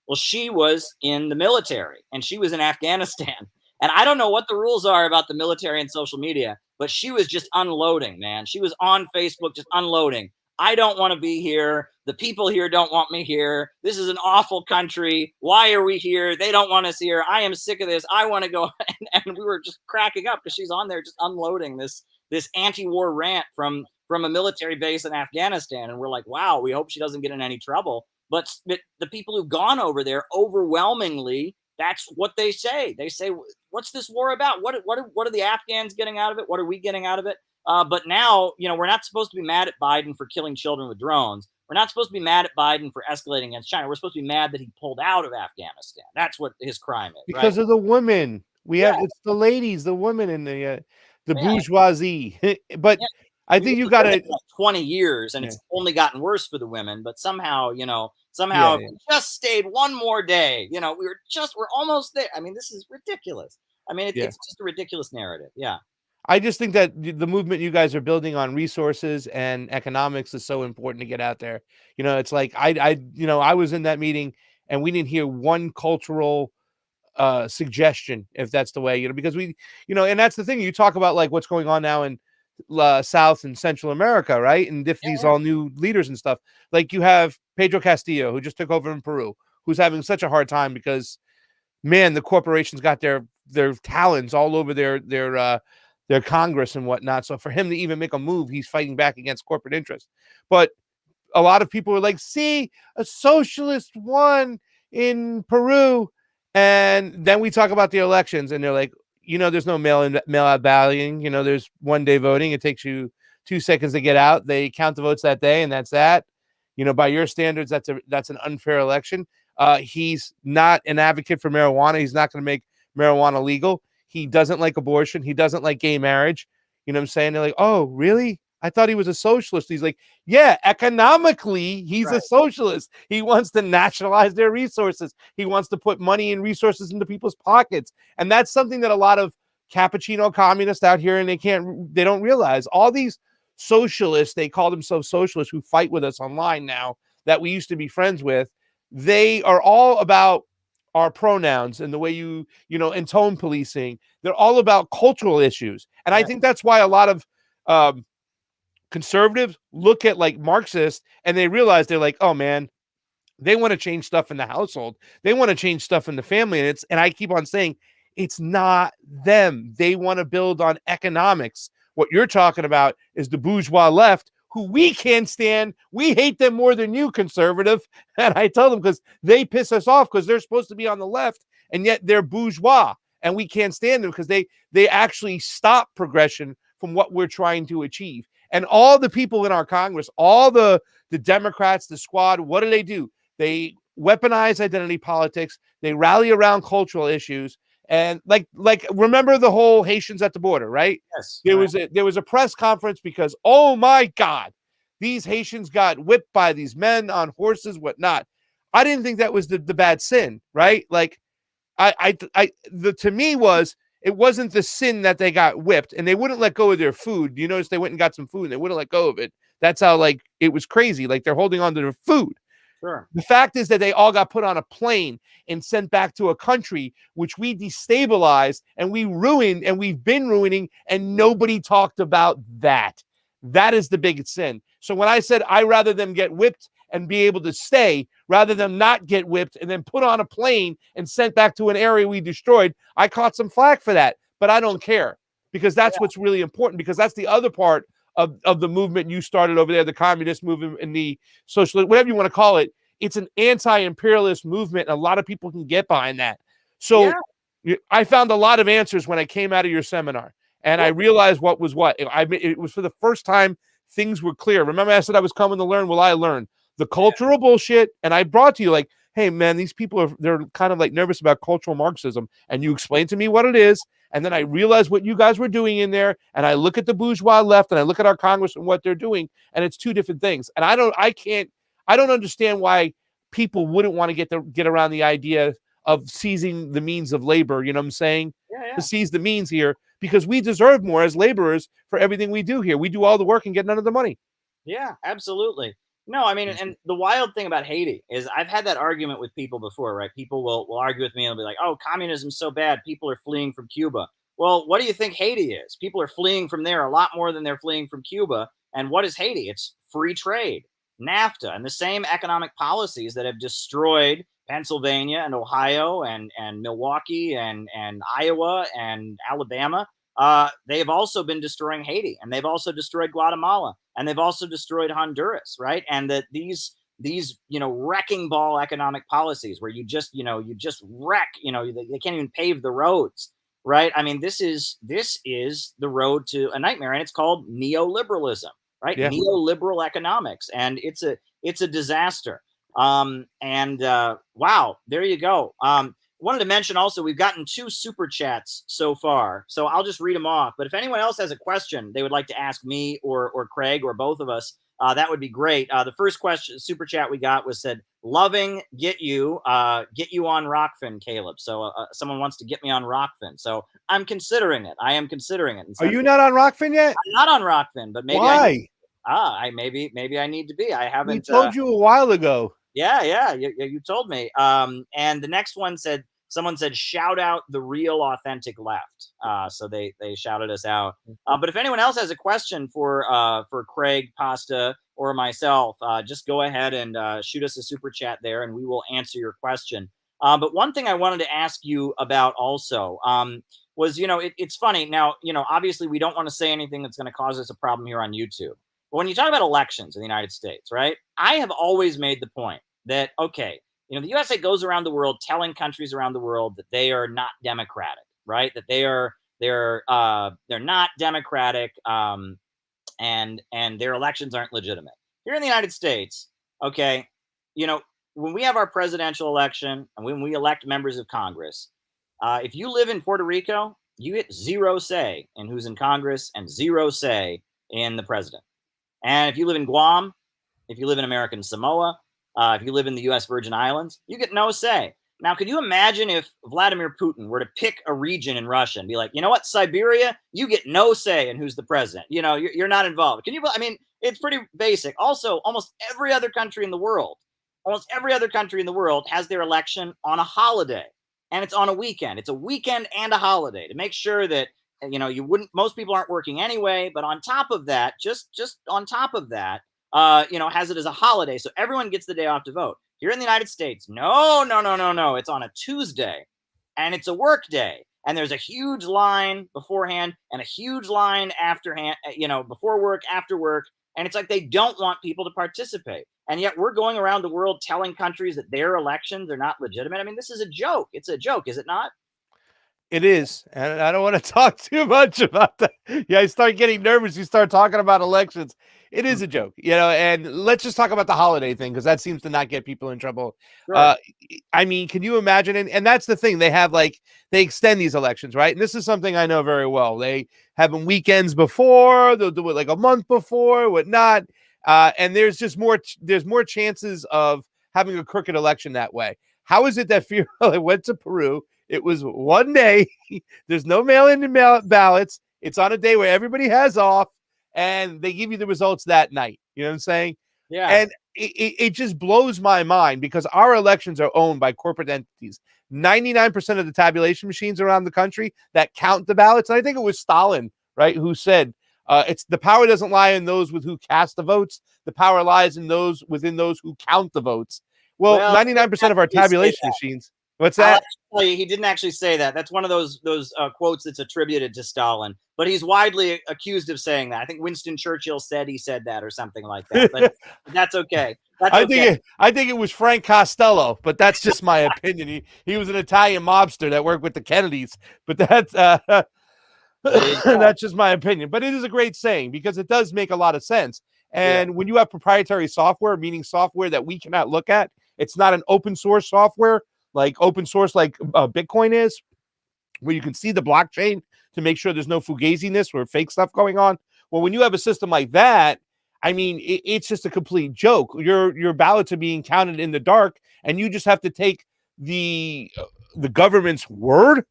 Well, she was in the military, and she was in Afghanistan. And I don't know what the rules are about the military and social media, but she was just unloading, man. She was on Facebook just unloading. I don't want to be here. The people here don't want me here. This is an awful country. Why are we here? They don't want us here. I am sick of this. I want to go. And we were just cracking up because she's on there just unloading this anti-war rant from a military base in Afghanistan. And we're like, wow, we hope she doesn't get in any trouble. But the people who've gone over there, overwhelmingly, that's what they say. They say, what's this war about? What are the Afghans getting out of it? What are we getting out of it? But now, we're not supposed to be mad at Biden for killing children with drones. We're not supposed to be mad at Biden for escalating against China. We're supposed to be mad that he pulled out of Afghanistan. That's what his crime is. Because right? of the women. We Yeah. have it's the ladies, the women, and the Yeah. bourgeoisie. But Yeah. I think you got to 20 years, and Yeah. it's only gotten worse for the women. But somehow, Yeah, if yeah. we just stayed one more day, we're almost there. I mean, this is ridiculous. I mean, Yeah. it's just a ridiculous narrative. Yeah. I just think that the movement you guys are building on resources and economics is so important to get out there. It's like I was in that meeting and we didn't hear one cultural suggestion, if that's the way, because and that's the thing. You talk about like what's going on now in South and Central America, right? And these Yeah. all new leaders and stuff. Like you have Pedro Castillo, who just took over in Peru, who's having such a hard time because, man, the corporations got their talons all over their Congress and whatnot. So for him to even make a move, he's fighting back against corporate interests. But a lot of people are like, see, a socialist won in Peru. And then we talk about the elections and they're like, there's no mail out balloting. There's one day voting. It takes you 2 seconds to get out. They count the votes that day and that's that. By your standards, that's an unfair election. He's not an advocate for marijuana. He's not going to make marijuana legal. He doesn't like abortion. He doesn't like gay marriage. You know what I'm saying? They're like, oh, really? I thought he was a socialist. He's like, yeah, economically, he's a socialist. He wants to nationalize their resources. He wants to put money and resources into people's pockets. And that's something that a lot of cappuccino communists out here, and they don't realize. All these socialists, they call themselves socialists, who fight with us online now that we used to be friends with, they are all about our pronouns and the way and tone policing. They're all about cultural issues. And I think that's why a lot of conservatives look at like Marxists and they realize they're like, oh man, they want to change stuff in the household. They want to change stuff in the family. And I keep on saying, it's not them. They want to build on economics. What you're talking about is the bourgeois left, who we can't stand. We hate them more than you, conservative. And I tell them because they piss us off because they're supposed to be on the left and yet they're bourgeois and we can't stand them because they actually stop progression from what we're trying to achieve. And all the people in our Congress, all the Democrats, the squad, what do? They weaponize identity politics. They rally around cultural issues. And like remember the whole Haitians at the border, right? Yes. There was a press conference because, oh my God, these Haitians got whipped by these men on horses, whatnot. I didn't think that was the bad sin, right? Like to me it wasn't the sin that they got whipped and they wouldn't let go of their food. You notice they went and got some food and they wouldn't let go of it. That's how like it was crazy. Like they're holding on to their food. Sure. The fact is that they all got put on a plane and sent back to a country which we destabilized and we ruined and we've been ruining, and nobody talked about that. That is the biggest sin. So when I said I'd rather them get whipped and be able to stay rather than not get whipped and then put on a plane and sent back to an area we destroyed, I caught some flack for that. But I don't care because that's what's really important, because that's the other part of the movement you started over there, the communist movement and the socialist, whatever you want to call it. It's an anti-imperialist movement. And a lot of people can get behind that. So I found a lot of answers when I came out of your seminar and I realized what was what. It was for the first time things were clear. Remember I said I was coming to learn? Well, I learned the cultural bullshit. And I brought to you like, hey man, these people they're kind of like nervous about cultural Marxism, and you explain to me what it is, and then I realize what you guys were doing in there, and I look at the bourgeois left, and I look at our Congress and what they're doing, and it's two different things. And I don't understand why people wouldn't want to get around the idea of seizing the means of labor. You know what I'm saying? Yeah, To seize the means here, because we deserve more as laborers for everything we do here. We do all the work and get none of the money. yeah, absolutely. No, I mean, and the wild thing about Haiti is I've had that argument with people before, right? People will argue with me and they'll be like, "Oh, communism's so bad. People are fleeing from Cuba." Well, what do you think Haiti is? People are fleeing from there a lot more than they're fleeing from Cuba. And what is Haiti? It's free trade, NAFTA, and the same economic policies that have destroyed Pennsylvania and Ohio and Milwaukee and Iowa and Alabama. They have also been destroying Haiti, and they've also destroyed Guatemala, and they've also destroyed Honduras, right? And that these wrecking ball economic policies where you just wreck, they can't even pave the roads, right? I mean, this is the road to a nightmare, and it's called neoliberalism, right? Yeah. Neoliberal economics, and it's a disaster. And wow, there you go. Wanted to mention also, we've gotten 2 super chats so far, so I'll just read them off. But if anyone else has a question they would like to ask me or Craig or both of us, that would be great. The first question, super chat we got said, "Loving get you on Rockfin, Caleb." So someone wants to get me on Rockfin, so I'm considering it. I am considering it. Are you not on Rockfin yet? I'm not on Rockfin, but maybe why? Maybe I need to be. I haven't. We told you a while ago. Yeah, you told me. And the next one said, someone said, "Shout out the real authentic left." So they shouted us out. But if anyone else has a question for Craig Pasta or myself, just go ahead and shoot us a super chat there, and we will answer your question. But one thing I wanted to ask you about also was, it's funny now. Obviously we don't want to say anything that's going to cause us a problem here on YouTube. But when you talk about elections in the United States, right? I have always made the point that, okay, the USA goes around the world telling countries around the world that they are not democratic, right? That they're not democratic, and their elections aren't legitimate. Here in the United States, okay, when we have our presidential election and when we elect members of Congress, if you live in Puerto Rico, you get zero say in who's in Congress and zero say in the president. And if you live in Guam, if you live in American Samoa, if you live in the U.S. Virgin Islands, you get no say. Now, could you imagine if Vladimir Putin were to pick a region in Russia and be like, you know what, Siberia, you get no say in who's the president. You're not involved. I mean, it's pretty basic. Also, almost every other country in the world has their election on a holiday, and it's on a weekend. It's a weekend and a holiday to make sure that most people aren't working anyway, but on top of that, just on top of that, has it as a holiday, so everyone gets the day off to vote. Here in the United States, no, it's on a Tuesday, and it's a work day, and there's a huge line beforehand and a huge line afterhand, before work, after work, and it's like they don't want people to participate, and yet we're going around the world telling countries that their elections are not legitimate. I mean, this is a joke. It's a joke, is it not? It is, and I don't want to talk too much about that. Yeah, I start getting nervous. You start talking about elections. It is a joke, and let's just talk about the holiday thing, because that seems to not get people in trouble. Sure. I mean, can you imagine? And that's the thing. They have they extend these elections, right? And this is something I know very well. They have them weekends before, they'll do it like a month before, whatnot. And there's more chances of having a crooked election that way. How is it that I went to Peru? It was one day. There's no mail-in ballots. It's on a day where everybody has off, and they give you the results that night. You know what I'm saying? Yeah. And it just blows my mind, because our elections are owned by corporate entities. 99% of the tabulation machines around the country that count the ballots, and I think it was Stalin, right, who said, it's the power doesn't lie in those with who cast the votes. The power lies in those within those who count the votes. Well, 99% of our tabulation machines. What's that? I'll tell you, he didn't actually say that. That's one of those quotes that's attributed to Stalin, but he's widely accused of saying that. I think Winston Churchill said he said that or something like that, but that's okay. I think it was Frank Costello, but that's just my opinion. He was an Italian mobster that worked with the Kennedys, but that's that's just my opinion. But it is a great saying, because it does make a lot of sense. And when you have proprietary software, meaning software that we cannot look at, It's not an open source software like Bitcoin is, where you can see the blockchain to make sure there's no fugaziness or fake stuff going on. Well, when you have a system like that, I mean, it's just a complete joke. Your ballots are being counted in the dark, and you just have to take the government's word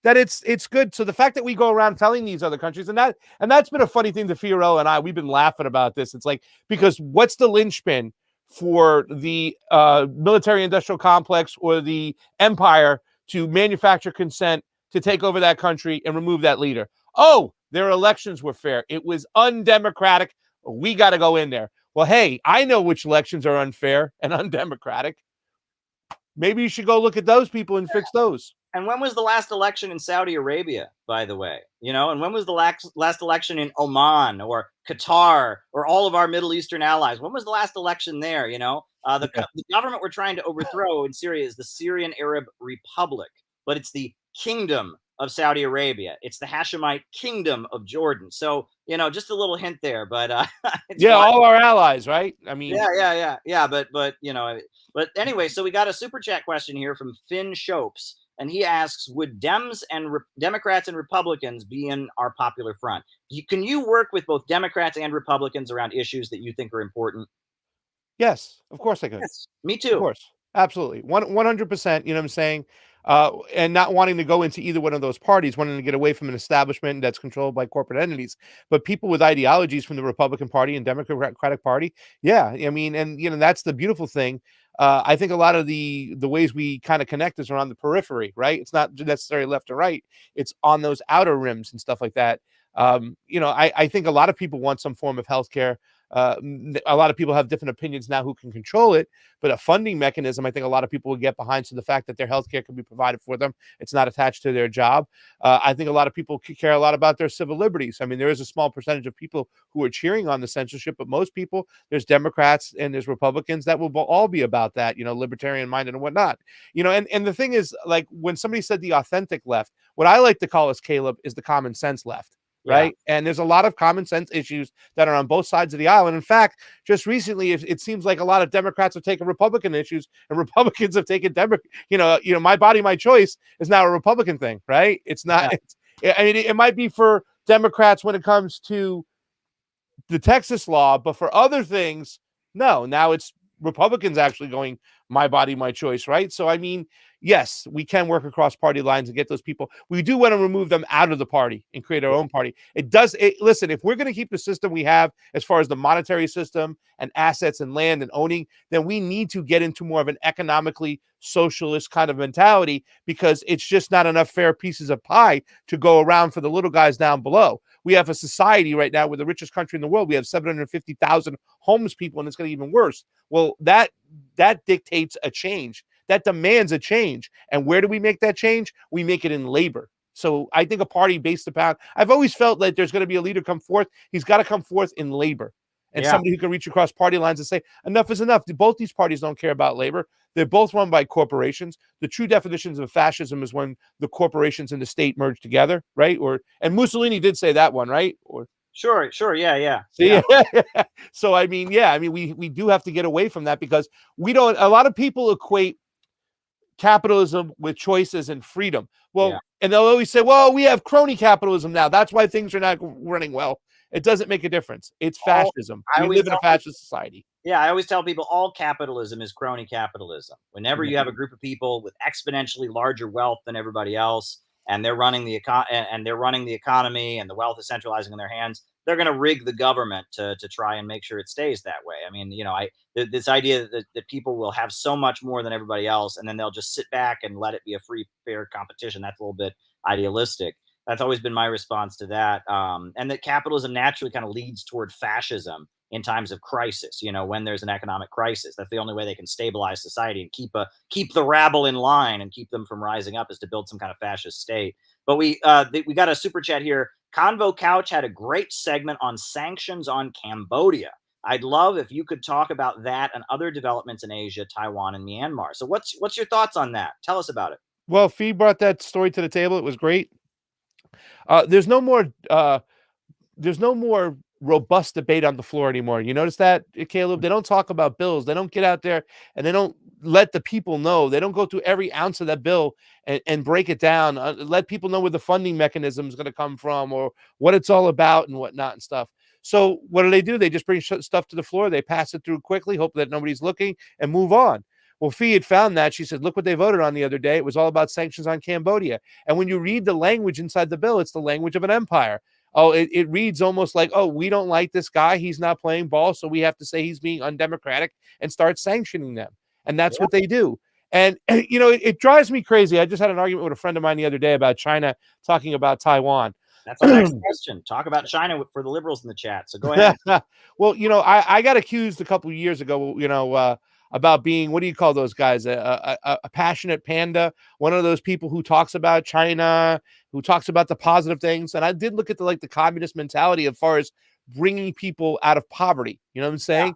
that it's good. So the fact that we go around telling these other countries, and that's been a funny thing to Fiorello and I, we've been laughing about this. It's like, because what's the linchpin for the military industrial complex or the empire to manufacture consent to take over that country and remove that leader? Oh, their elections were fair. It was undemocratic. We got to go in there. Well, hey, I know which elections are unfair and undemocratic. Maybe you should go look at those people and fix those. And when was the last election in Saudi Arabia, by the way? And when was the last election in Oman or Qatar or all of our Middle Eastern allies? When was the last election there? The government we're trying to overthrow in Syria is the Syrian Arab Republic, but it's the Kingdom of Saudi Arabia. It's the Hashemite Kingdom of Jordan. So, just a little hint there, but yeah, all our allies, right? I mean, yeah. But anyway, so we got a super chat question here from Finn Shopes. And he asks, would Dems and Democrats and Republicans be in our popular front? Can you work with both Democrats and Republicans around issues that you think are important? yes, of course I could. Yes, me Of too. course. Absolutely. 100%, you know what I'm saying? And not wanting to go into either one of those parties, wanting to get away from an establishment that's controlled by corporate entities. But people with ideologies from the Republican Party and Democratic Party, yeah, I mean, and that's the beautiful thing. I think a lot of the ways we kind of connect is around the periphery, right? It's not necessarily left or right. It's on those outer rims and stuff like that. I think a lot of people want some form of healthcare. A lot of people have different opinions now who can control it, but a funding mechanism, I think a lot of people will get behind. So the fact that their healthcare can be provided for them, it's not attached to their job. I think a lot of people care a lot about their civil liberties. I mean, there is a small percentage of people who are cheering on the censorship, but most people, there's Democrats and there's Republicans that will all be about that, libertarian minded and whatnot. And the thing is, like, when somebody said the authentic left, what I like to call us, Caleb, is the common sense left. Right. Yeah. And there's a lot of common sense issues that are on both sides of the aisle. And in fact, just recently, it seems like a lot of Democrats have taken Republican issues and Republicans have taken my body, my choice is now a Republican thing. Right. It's not. Yeah. It might be for Democrats when it comes to the Texas law, but for other things, no. Now it's Republicans actually going my body, my choice, right? So, I mean, yes, we can work across party lines and get those people. We do want to remove them out of the party and create our own party. Listen, if we're going to keep the system we have as far as the monetary system and assets and land and owning, then we need to get into more of an economically socialist kind of mentality, because it's just not enough fair pieces of pie to go around for the little guys down below. We have a society right now, we're the richest country in the world. We have 750,000 homeless people, and it's going to be even worse. Well, that dictates a change. That demands a change. And where do we make that change? We make it in labor. So I think a party based upon, I've always felt that there's going to be a leader come forth. He's got to come forth in labor. And somebody who can reach across party lines and say, enough is enough. Both these parties don't care about labor. They're both run by corporations. The true definitions of fascism is when the corporations and the state merge together, right? And Mussolini did say that one, right? Sure. Yeah. So, I mean, we do have to get away from that, because a lot of people equate capitalism with choices and freedom. Well, and they'll always say, well, we have crony capitalism now. That's why things are not running well. It doesn't make a difference. It's fascism. We live in a fascist society. Yeah, I always tell people all capitalism is crony capitalism. Whenever you have a group of people with exponentially larger wealth than everybody else, and they're running the economy, and the wealth is centralizing in their hands, they're going to rig the government to try and make sure it stays that way. I mean, this idea that people will have so much more than everybody else, and then they'll just sit back and let it be a free, fair competition. That's a little bit idealistic. That's always been my response to that. And that capitalism naturally kind of leads toward fascism in times of crisis, when there's an economic crisis. That's the only way they can stabilize society and keep the rabble in line and keep them from rising up, is to build some kind of fascist state. But we got a super chat here. Convo Couch had a great segment on sanctions on Cambodia. I'd love if you could talk about that and other developments in Asia, Taiwan, and Myanmar. So what's your thoughts on that? Tell us about it. Well, Fee brought that story to the table. It was great. There's no more robust debate on the floor anymore. You notice that, Caleb? They don't talk about bills. They don't get out there and they don't let the people know. They don't go through every ounce of that bill and break it down. Let people know where the funding mechanism is going to come from or what it's all about and whatnot and stuff. So what do? They just bring stuff to the floor. They pass it through quickly, hope that nobody's looking, and move on. Well, Fee had found that. She said, look what they voted on the other day. It was all about sanctions on Cambodia. And when you read the language inside the bill, it's the language of an empire. Oh, it reads almost like, oh, we don't like this guy. He's not playing ball. So we have to say he's being undemocratic and start sanctioning them. And that's what they do. And, it drives me crazy. I just had an argument with a friend of mine the other day about China talking about Taiwan. That's our next question. Talk about China for the liberals in the chat. So go ahead. Well, I got accused a couple of years ago, about being, what do you call those guys? A passionate panda, one of those people who talks about China, who talks about the positive things. And I did look at the communist mentality as far as bringing people out of poverty. You know what I'm saying? Yeah.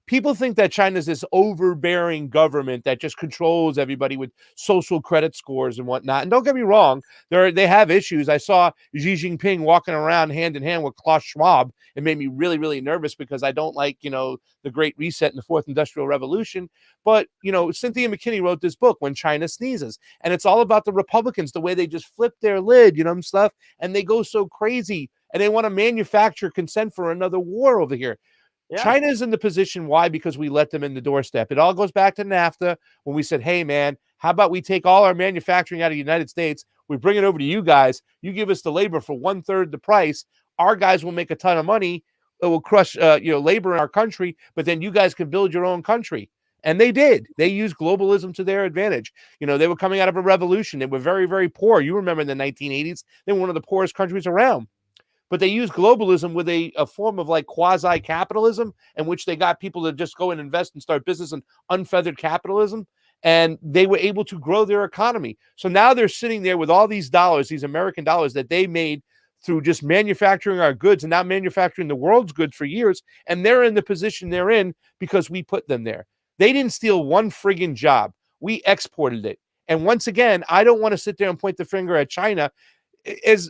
People think that China is this overbearing government that just controls everybody with social credit scores and whatnot. And don't get me wrong, they have issues. I saw Xi Jinping walking around hand in hand with Klaus Schwab. It made me really, really nervous because I don't like, the Great Reset and the Fourth Industrial Revolution. But, Cynthia McKinney wrote this book, When China Sneezes. And it's all about the Republicans, the way they just flip their lid, and stuff. And they go so crazy. And they want to manufacture consent for another war over here. Yeah. China is in the position. Why? Because we let them in the doorstep. It all goes back to NAFTA when we said, hey, man, how about we take all our manufacturing out of the United States? We bring it over to you guys. You give us the labor for 1/3 the price. Our guys will make a ton of money. It will crush, labor in our country, but then you guys can build your own country. And they did. They used globalism to their advantage. They were coming out of a revolution. They were very, very poor. You remember in the 1980s, they were one of the poorest countries around. But they used globalism with a form of quasi-capitalism in which they got people to just go and invest and start business in unfeathered capitalism. And they were able to grow their economy. So now they're sitting there with all these dollars, these American dollars that they made through just manufacturing our goods and now manufacturing the world's goods for years. And they're in the position they're in because we put them there. They didn't steal one friggin' job. We exported it. And once again, I don't want to sit there and point the finger at China as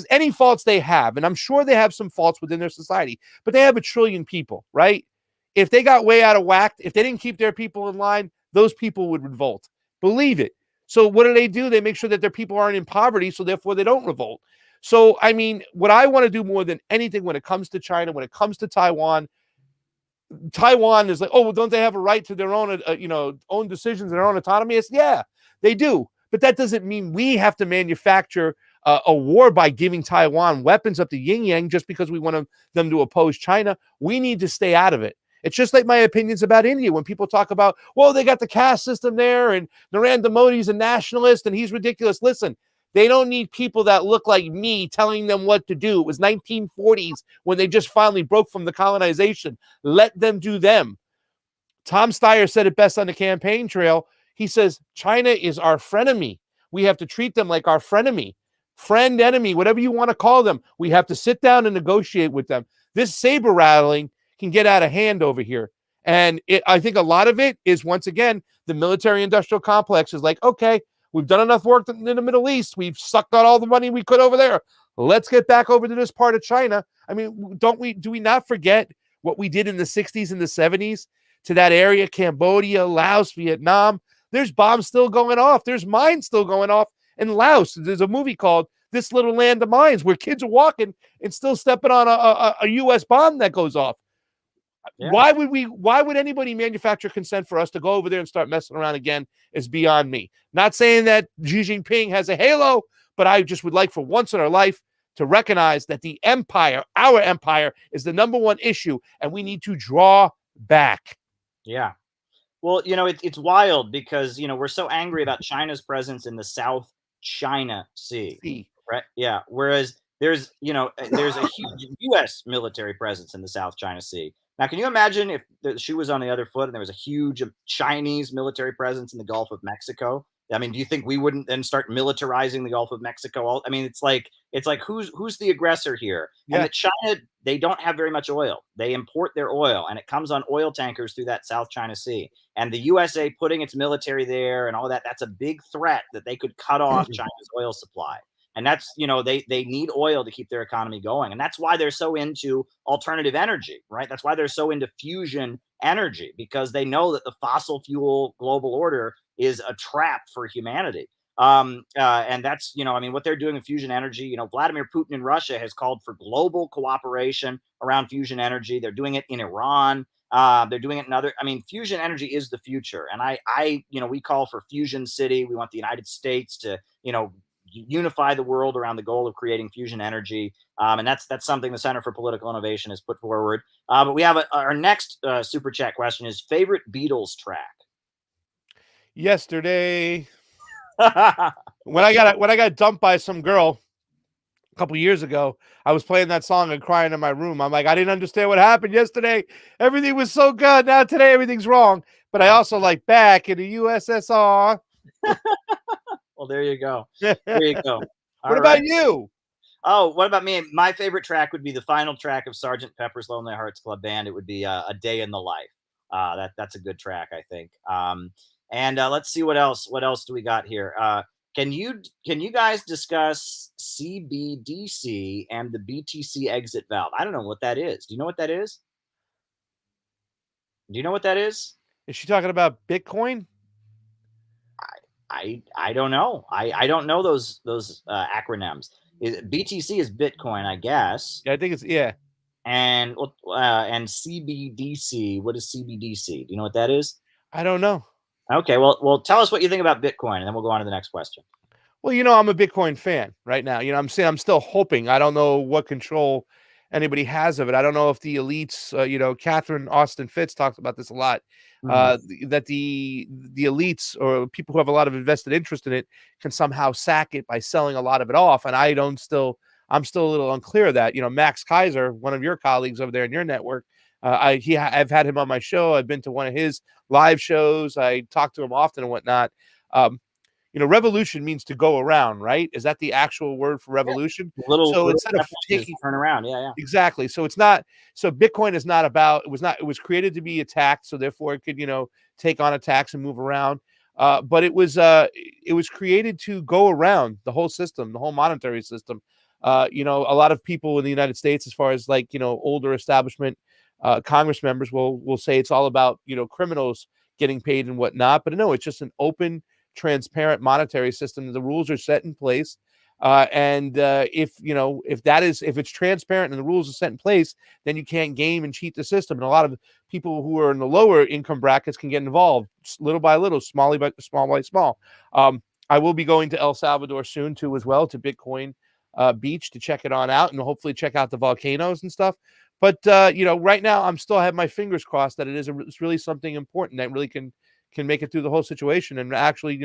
any faults they have. And I'm sure they have some faults within their society, but they have 1 trillion people, right? If they got way out of whack, if they didn't keep their people in line, those people would revolt. Believe it. So what do? They make sure that their people aren't in poverty, so therefore they don't revolt. So, I mean, what I want to do more than anything when it comes to China, when it comes to Taiwan is like, oh, well, don't they have a right to their own, own decisions and their own autonomy? It's, yeah, they do. But that doesn't mean we have to manufacture a war by giving Taiwan weapons up the yin-yang just because we want them to oppose China. We need to stay out of it. It's just like my opinions about India. When people talk about, well, they got the caste system there and Narendra Modi's a nationalist and he's ridiculous. Listen, they don't need people that look like me telling them what to do. It was 1940s when they just finally broke from the colonization. Let them do them. Tom Steyer said it best on the campaign trail. He says, China is our frenemy. We have to treat them like our frenemy. Friend, enemy, whatever you want to call them. We have to sit down and negotiate with them. This saber rattling can get out of hand over here. And I think a lot of it is, once again, the military-industrial complex is like, okay, we've done enough work in the Middle East. We've sucked out all the money we could over there. Let's get back over to this part of China. I mean, do we not forget what we did in the 60s and the 70s to that area, Cambodia, Laos, Vietnam? There's bombs still going off. There's mines still going off in Laos. There's a movie called This Little Land of Mines where kids are walking and still stepping on a U.S. bomb that goes off. Yeah. Why would anybody manufacture consent for us to go over there and start messing around again is beyond me. Not saying that Xi Jinping has a halo, but I just would like for once in our life to recognize that the empire, our empire, is the number one issue, and we need to draw back. Yeah. Well, it's wild because, we're so angry about China's presence in the South China Sea, right? Yeah. Whereas there's a huge U.S. military presence in the South China Sea. Now, can you imagine if the shoe was on the other foot and there was a huge Chinese military presence in the Gulf of Mexico? I mean, do you think we wouldn't then start militarizing the Gulf of Mexico? I mean, it's like who's the aggressor here? Yeah. And that China, they don't have very much oil. They import their oil, and it comes on oil tankers through that South China Sea. And the USA putting its military there and all that, that's a big threat that they could cut off China's oil supply. And that's, they need oil to keep their economy going, and that's why they're so into alternative energy, right? That's why they're so into fusion energy, because they know that the fossil fuel global order is a trap for humanity. And that's, I mean, what they're doing in fusion energy, Vladimir Putin in Russia has called for global cooperation around fusion energy. They're doing it in Iran. They're doing it in other. I mean, fusion energy is the future, and we call for Fusion City. We want the United States to, unify the world around the goal of creating fusion energy, and that's something the Center for Political Innovation has put forward. But we have our next super chat question is favorite Beatles track. Yesterday, when I got dumped by some girl a couple years ago, I was playing that song and crying in my room. I'm like, I didn't understand what happened yesterday. Everything was so good. Now today everything's wrong. But I also like back in the USSR. Well, there you go. There you go. What about you? Oh, what about me? My favorite track would be the final track of Sergeant Pepper's Lonely Hearts Club Band. It would be A Day in the Life. That's a good track, I think. And let's see what else. What else do we got here? Can you guys discuss CBDC and the BTC exit valve? I don't know what that is. Do you know what that is? Do you know what that is? Is she talking about Bitcoin? I don't know. I don't know those acronyms. BTC is Bitcoin, I guess. Yeah, I think it's And CBDC. What is CBDC? Do you know what that is? I don't know. Okay, well, tell us what you think about Bitcoin, and then we'll go on to the next question. Well, I'm a Bitcoin fan right now. I'm saying I'm still hoping. I don't know what control anybody has of it. I don't know if the elites, Catherine Austin Fitts talks about this a lot, that the elites or people who have a lot of invested interest in it can somehow sack it by selling a lot of it off. And I'm still a little unclear of that. Max Kaiser, one of your colleagues over there in your network, I've had him on my show. I've been to one of his live shows. I talk to him often and whatnot. Revolution means to go around, right? Is that the actual word for revolution? Yeah. Little Instead of taking turn around, yeah. Exactly. So it's not. So Bitcoin is not about. It was not. It was created to be attacked, so therefore it could, take on attacks and move around. But it was created to go around the whole system, the whole monetary system. A lot of people in the United States, as far as older establishment Congress members, will say it's all about criminals getting paid and whatnot. But no, it's just an open, transparent monetary system. The rules are set in place, and if it's transparent and the rules are set in place, then you can't game and cheat the system. And a lot of people who are in the lower income brackets can get involved little by little, small by small. I will be going to El Salvador soon too, as well, to Bitcoin Beach to check it on out, and hopefully check out the volcanoes and stuff. But right now I'm still have my fingers crossed that it's really something important that really can make it through the whole situation and actually,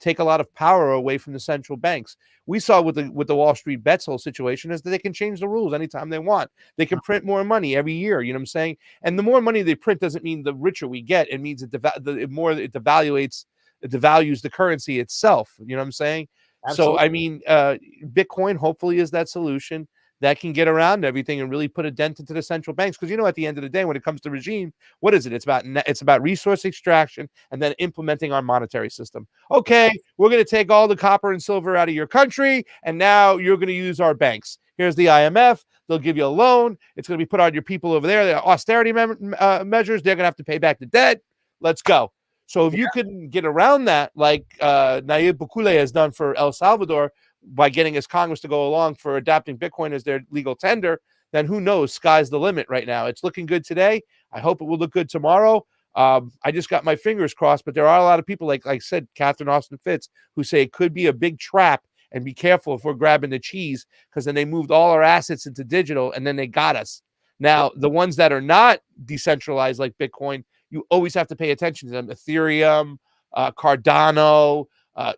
take a lot of power away from the central banks. We saw with the Wall Street bets whole situation is that they can change the rules anytime they want. They can print more money every year. You know what I'm saying? And the more money they print doesn't mean the richer we get. It means it devalues the currency itself. You know what I'm saying? Absolutely. So I mean, Bitcoin hopefully is that solution that can get around everything and really put a dent into the central banks. Because at the end of the day, when it comes to regime, what is it? It's about resource extraction and then implementing our monetary system. Okay, we're going to take all the copper and silver out of your country, and now you're going to use our banks. Here's the IMF. They'll give you a loan. It's going to be put on your people over there. The austerity measures. They're going to have to pay back the debt. Let's go. So if you can get around that, like Nayib Bukele has done for El Salvador, by getting his Congress to go along for adopting Bitcoin as their legal tender, then who knows? Sky's the limit right now. It's looking good today. I hope it will look good tomorrow. I just got my fingers crossed, but there are a lot of people, like I said, Catherine Austin Fitts, who say it could be a big trap, and be careful if we're grabbing the cheese, because then they moved all our assets into digital and then they got us. Now, the ones that are not decentralized like Bitcoin, you always have to pay attention to them. Ethereum, Cardano,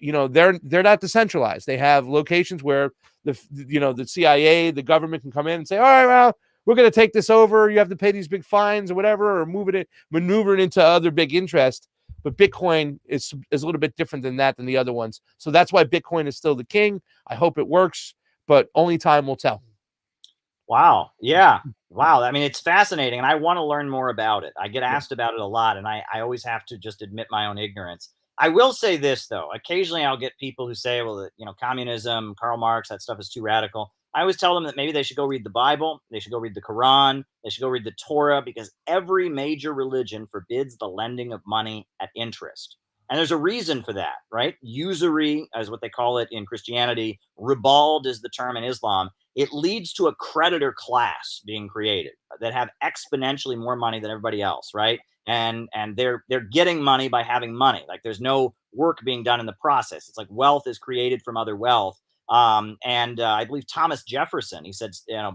they're not decentralized. They have locations where the CIA, the government can come in and say, all right, well, we're going to take this over. You have to pay these big fines or whatever, or maneuver it into other big interest. But Bitcoin is a little bit different than the other ones. So that's why Bitcoin is still the king. I hope it works, but only time will tell. Wow. Yeah. Wow. I mean, it's fascinating, and I want to learn more about it. I get asked about it a lot, and I always have to just admit my own ignorance. I will say this though. Occasionally, I'll get people who say, "Well, communism, Karl Marx, that stuff is too radical." I always tell them that maybe they should go read the Bible, they should go read the Quran, they should go read the Torah, because every major religion forbids the lending of money at interest. And there's a reason for that, right? Usury, as what they call it in Christianity, ribald is the term in Islam. It leads to a creditor class being created that have exponentially more money than everybody else, right? And they're getting money by having money. Like, there's no work being done in the process. It's like wealth is created from other wealth. And I believe Thomas Jefferson, he said,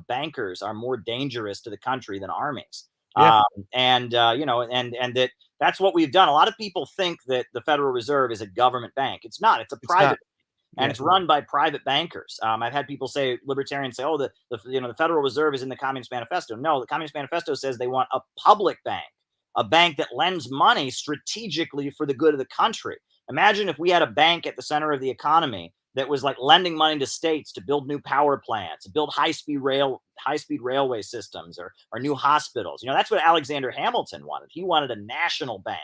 bankers are more dangerous to the country than armies. Yeah, Um, and that's what we've done. A lot of people think that the Federal Reserve is a government bank. It's not. It's a it's not. private, and Yeah, it's run by private bankers. I've had people say, libertarians say, "Oh, the Federal Reserve is in the Communist Manifesto." No, the Communist Manifesto says they want a public bank, a bank that lends money strategically for the good of the country. Imagine if we had a bank at the center of the economy that was like lending money to states to build new power plants, build high speed railway systems, or new hospitals. That's what Alexander Hamilton wanted. He wanted a national bank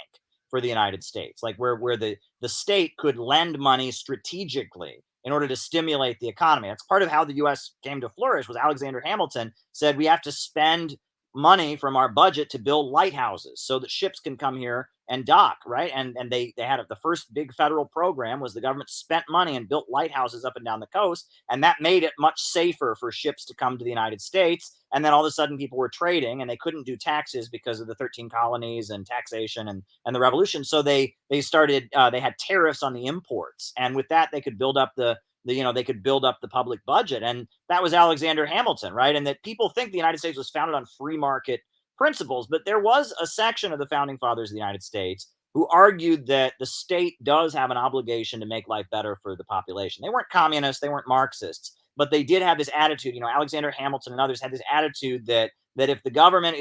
for the United States, like where the state could lend money strategically in order to stimulate the economy. That's part of how the US came to flourish. Was Alexander Hamilton said we have to spend money from our budget to build lighthouses so that ships can come here and dock, right? And they had the first big federal program was the government spent money and built lighthouses up and down the coast, and that made it much safer for ships to come to the United States. And then all of a sudden people were trading and they couldn't do taxes because of the 13 colonies and taxation and the revolution. So they started they had tariffs on the imports, and with that they could build up they could build up the public budget. And that was Alexander Hamilton, right? And that people think the United States was founded on free market principles, but there was a section of the founding fathers of the United States who argued that the state does have an obligation to make life better for the population. They weren't communists, they weren't Marxists, but they did have this attitude. Alexander Hamilton and others had this attitude that if the government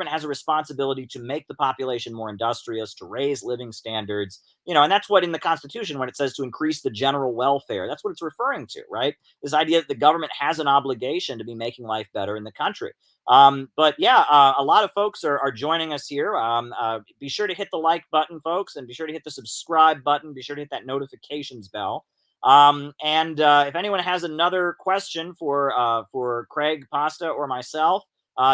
has a responsibility to make the population more industrious, to raise living standards, and that's what in the Constitution, when it says to increase the general welfare, that's what it's referring to, right? This idea that the government has an obligation to be making life better in the country. But yeah, a lot of folks are joining us here. Be sure to hit the like button, folks, and be sure to hit the subscribe button. Be sure to hit that notifications bell. And if anyone has another question for Craig Pasta or myself,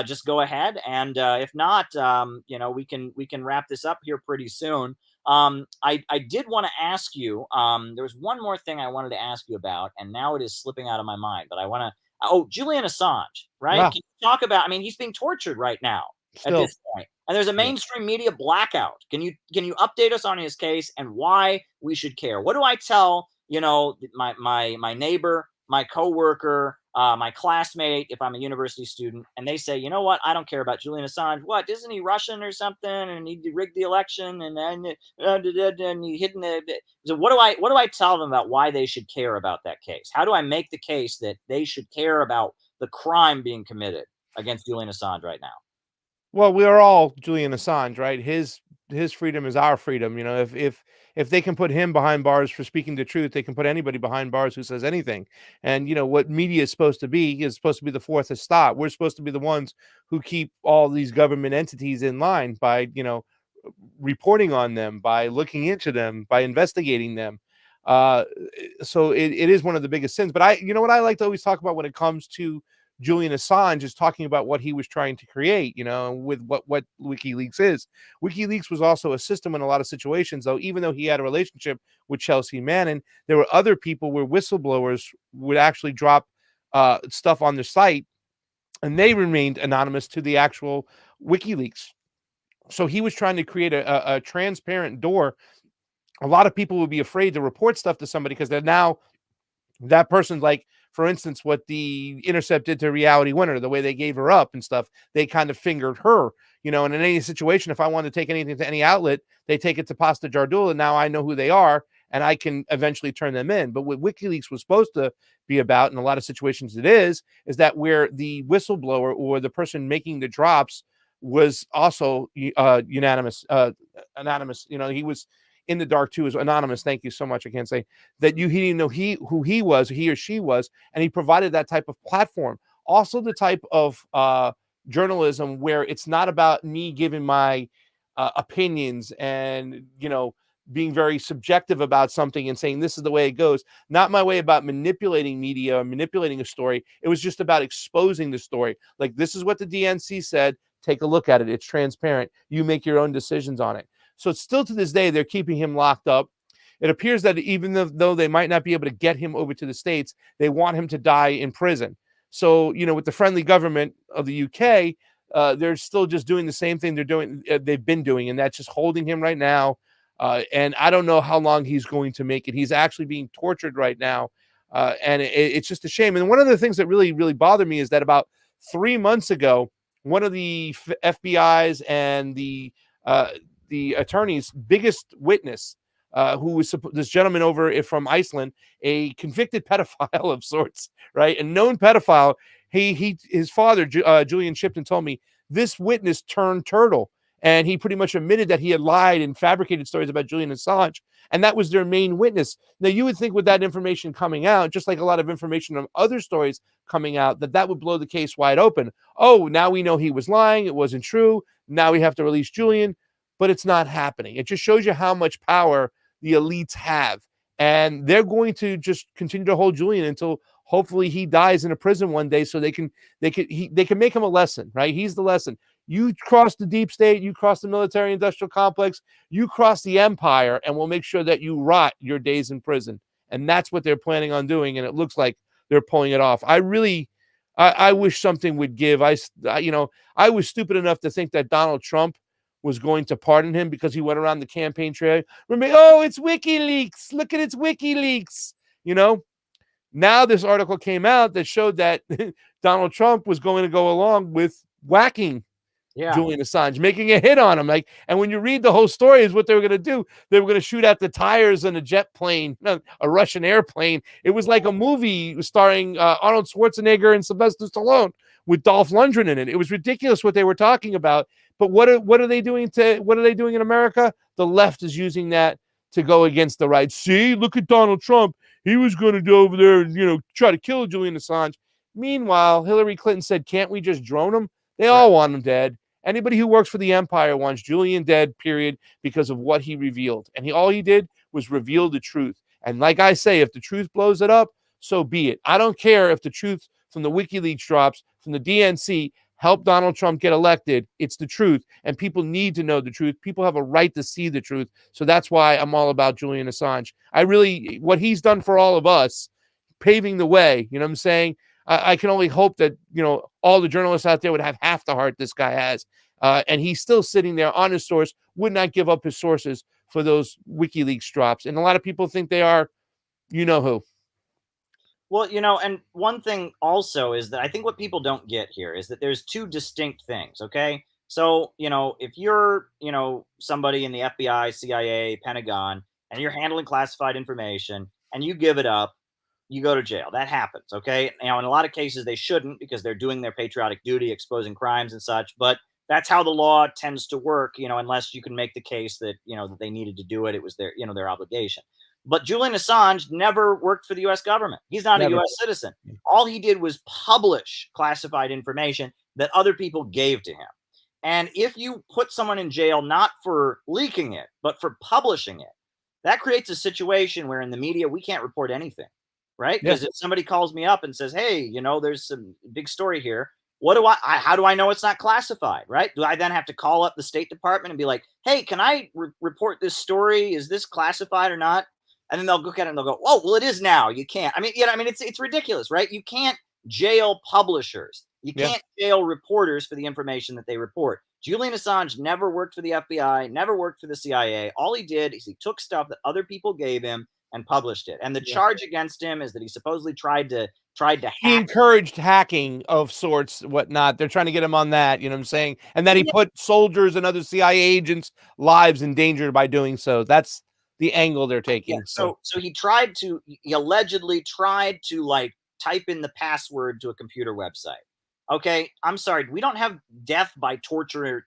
just go ahead. And if not, we can wrap this up here pretty soon. I did want to ask you. There was one more thing I wanted to ask you about, and now it is slipping out of my mind. But I want to. Oh, Julian Assange, right? wow, Can you talk about? I mean, he's being tortured right now at still, this point, and there's a yeah. mainstream media blackout. Can you update us on his case and why we should care? What do I tell my neighbor, my coworker, my classmate, if I'm a university student, and they say, what, I don't care about Julian Assange. What, isn't he Russian or something? And he rigged the election, and he hidden the. So what do I tell them about why they should care about that case? How do I make the case that they should care about the crime being committed against Julian Assange right now? Well, we are all Julian Assange, right? His freedom is our freedom. If they can put him behind bars for speaking the truth, they can put anybody behind bars who says anything. And what media is supposed to be the fourth estate. We're supposed to be the ones who keep all these government entities in line by reporting on them, by looking into them, by investigating them. Uh, so it is one of the biggest sins. But what I like to always talk about when it comes to Julian Assange is talking about what he was trying to create, with what WikiLeaks is. WikiLeaks was also a system in a lot of situations, though, even though he had a relationship with Chelsea Manning, there were other people where whistleblowers would actually drop stuff on the site, and they remained anonymous to the actual WikiLeaks. So he was trying to create a transparent door. A lot of people would be afraid to report stuff to somebody because they're now that person, like, for instance, what the Intercept did to Reality Winner, the way they gave her up and stuff, they kind of fingered her, and in any situation, if I want to take anything to any outlet, they take it to Pasta Jardula. Now I know who they are and I can eventually turn them in. But what WikiLeaks was supposed to be about, in a lot of situations it is that where the whistleblower or the person making the drops was also anonymous. He was in the dark too, is anonymous. Thank you so much. I can't say that he didn't know who he was, he or she was, and he provided that type of platform. Also, the type of journalism where it's not about me giving my opinions and being very subjective about something and saying this is the way it goes. Not my way about manipulating media or manipulating a story. It was just about exposing the story. Like, this is what the DNC said. Take a look at it. It's transparent. You make your own decisions on it. So it's still to this day, they're keeping him locked up. It appears that even though they might not be able to get him over to the States, they want him to die in prison. So, with the friendly government of the UK, they're still just doing the same thing they've been doing, and that's just holding him right now. And I don't know how long he's going to make it. He's actually being tortured right now. And it's just a shame. And one of the things that really, really bothered me is that about 3 months ago, one of the FBI's and the attorney's biggest witness, who was this gentleman over from Iceland, a convicted pedophile of sorts, right? A known pedophile. His father, Julian Shipton, told me this witness turned turtle, and he pretty much admitted that he had lied and fabricated stories about Julian Assange, and that was their main witness. Now, you would think with that information coming out, just like a lot of information on other stories coming out, that would blow the case wide open. Oh, now we know he was lying. It wasn't true. Now we have to release Julian, but it's not happening. It just shows you how much power the elites have, and they're going to just continue to hold Julian until hopefully he dies in a prison one day, so they can make him a lesson, right? He's the lesson. You cross the deep state, you cross the military industrial complex, you cross the empire, and we'll make sure that you rot your days in prison. And that's what they're planning on doing, and it looks like they're pulling it off. I wish something would give. I was stupid enough to think that Donald Trump was going to pardon him because he went around the campaign trail. Remember, oh, it's WikiLeaks. Look at it's WikiLeaks. Now this article came out that showed that Donald Trump was going to go along with whacking Julian Assange, making a hit on him. And when you read the whole story, is what they were going to do. They were going to shoot out the tires on a jet plane, a Russian airplane. It was like a movie starring Arnold Schwarzenegger and Sylvester Stallone with Dolph Lundgren in it. It was ridiculous what they were talking about. But what are they doing in America? The left is using that to go against the right. See, look at Donald Trump. He was going to go over there and try to kill Julian Assange. Meanwhile, Hillary Clinton said, "Can't we just drone him?" They all want him dead. Anybody who works for the empire wants Julian dead, period, because of what he revealed. And all he did was reveal the truth. And like I say, if the truth blows it up, so be it. I don't care if the truth from the WikiLeaks drops, from the DNC, help Donald Trump get elected. It's the truth. And people need to know the truth. People have a right to see the truth. So that's why I'm all about Julian Assange. What he's done for all of us, paving the way, you know what I'm saying? I can only hope that, all the journalists out there would have half the heart this guy has. And he's still sitting there on his source, would not give up his sources for those WikiLeaks drops. And a lot of people think they are, who. Well, and one thing also is that I think what people don't get here is that there's two distinct things, okay? So, if you're, somebody in the FBI, CIA, Pentagon, and you're handling classified information and you give it up, you go to jail. That happens, okay? Now, in a lot of cases, they shouldn't because they're doing their patriotic duty, exposing crimes and such. But that's how the law tends to work, unless you can make the case that that they needed to do it. It was their obligation. But Julian Assange never worked for the U.S. government. He's not a U.S. citizen. All he did was publish classified information that other people gave to him. And if you put someone in jail not for leaking it, but for publishing it, that creates a situation where in the media we can't report anything. Right? Because if somebody calls me up and says, "Hey, there's some big story here," how do I know it's not classified? Right? Do I then have to call up the State Department and be like, "Hey, can I report this story? Is this classified or not?" And then they'll look at it and they'll go, "Oh, well, it is now. You can't." It's ridiculous, right? You can't jail publishers. You can't jail reporters for the information that they report. Julian Assange never worked for the FBI, never worked for the CIA. All he did is he took stuff that other people gave him and published it. And the charge against him is that he supposedly tried to hack. He encouraged hacking of sorts, whatnot. They're trying to get him on that, you know what I'm saying? And that he put soldiers and other CIA agents' lives in danger by doing so. That's the angle they're taking. So he allegedly tried to type in the password to a computer website. Okay, I'm sorry, we don't have death by torture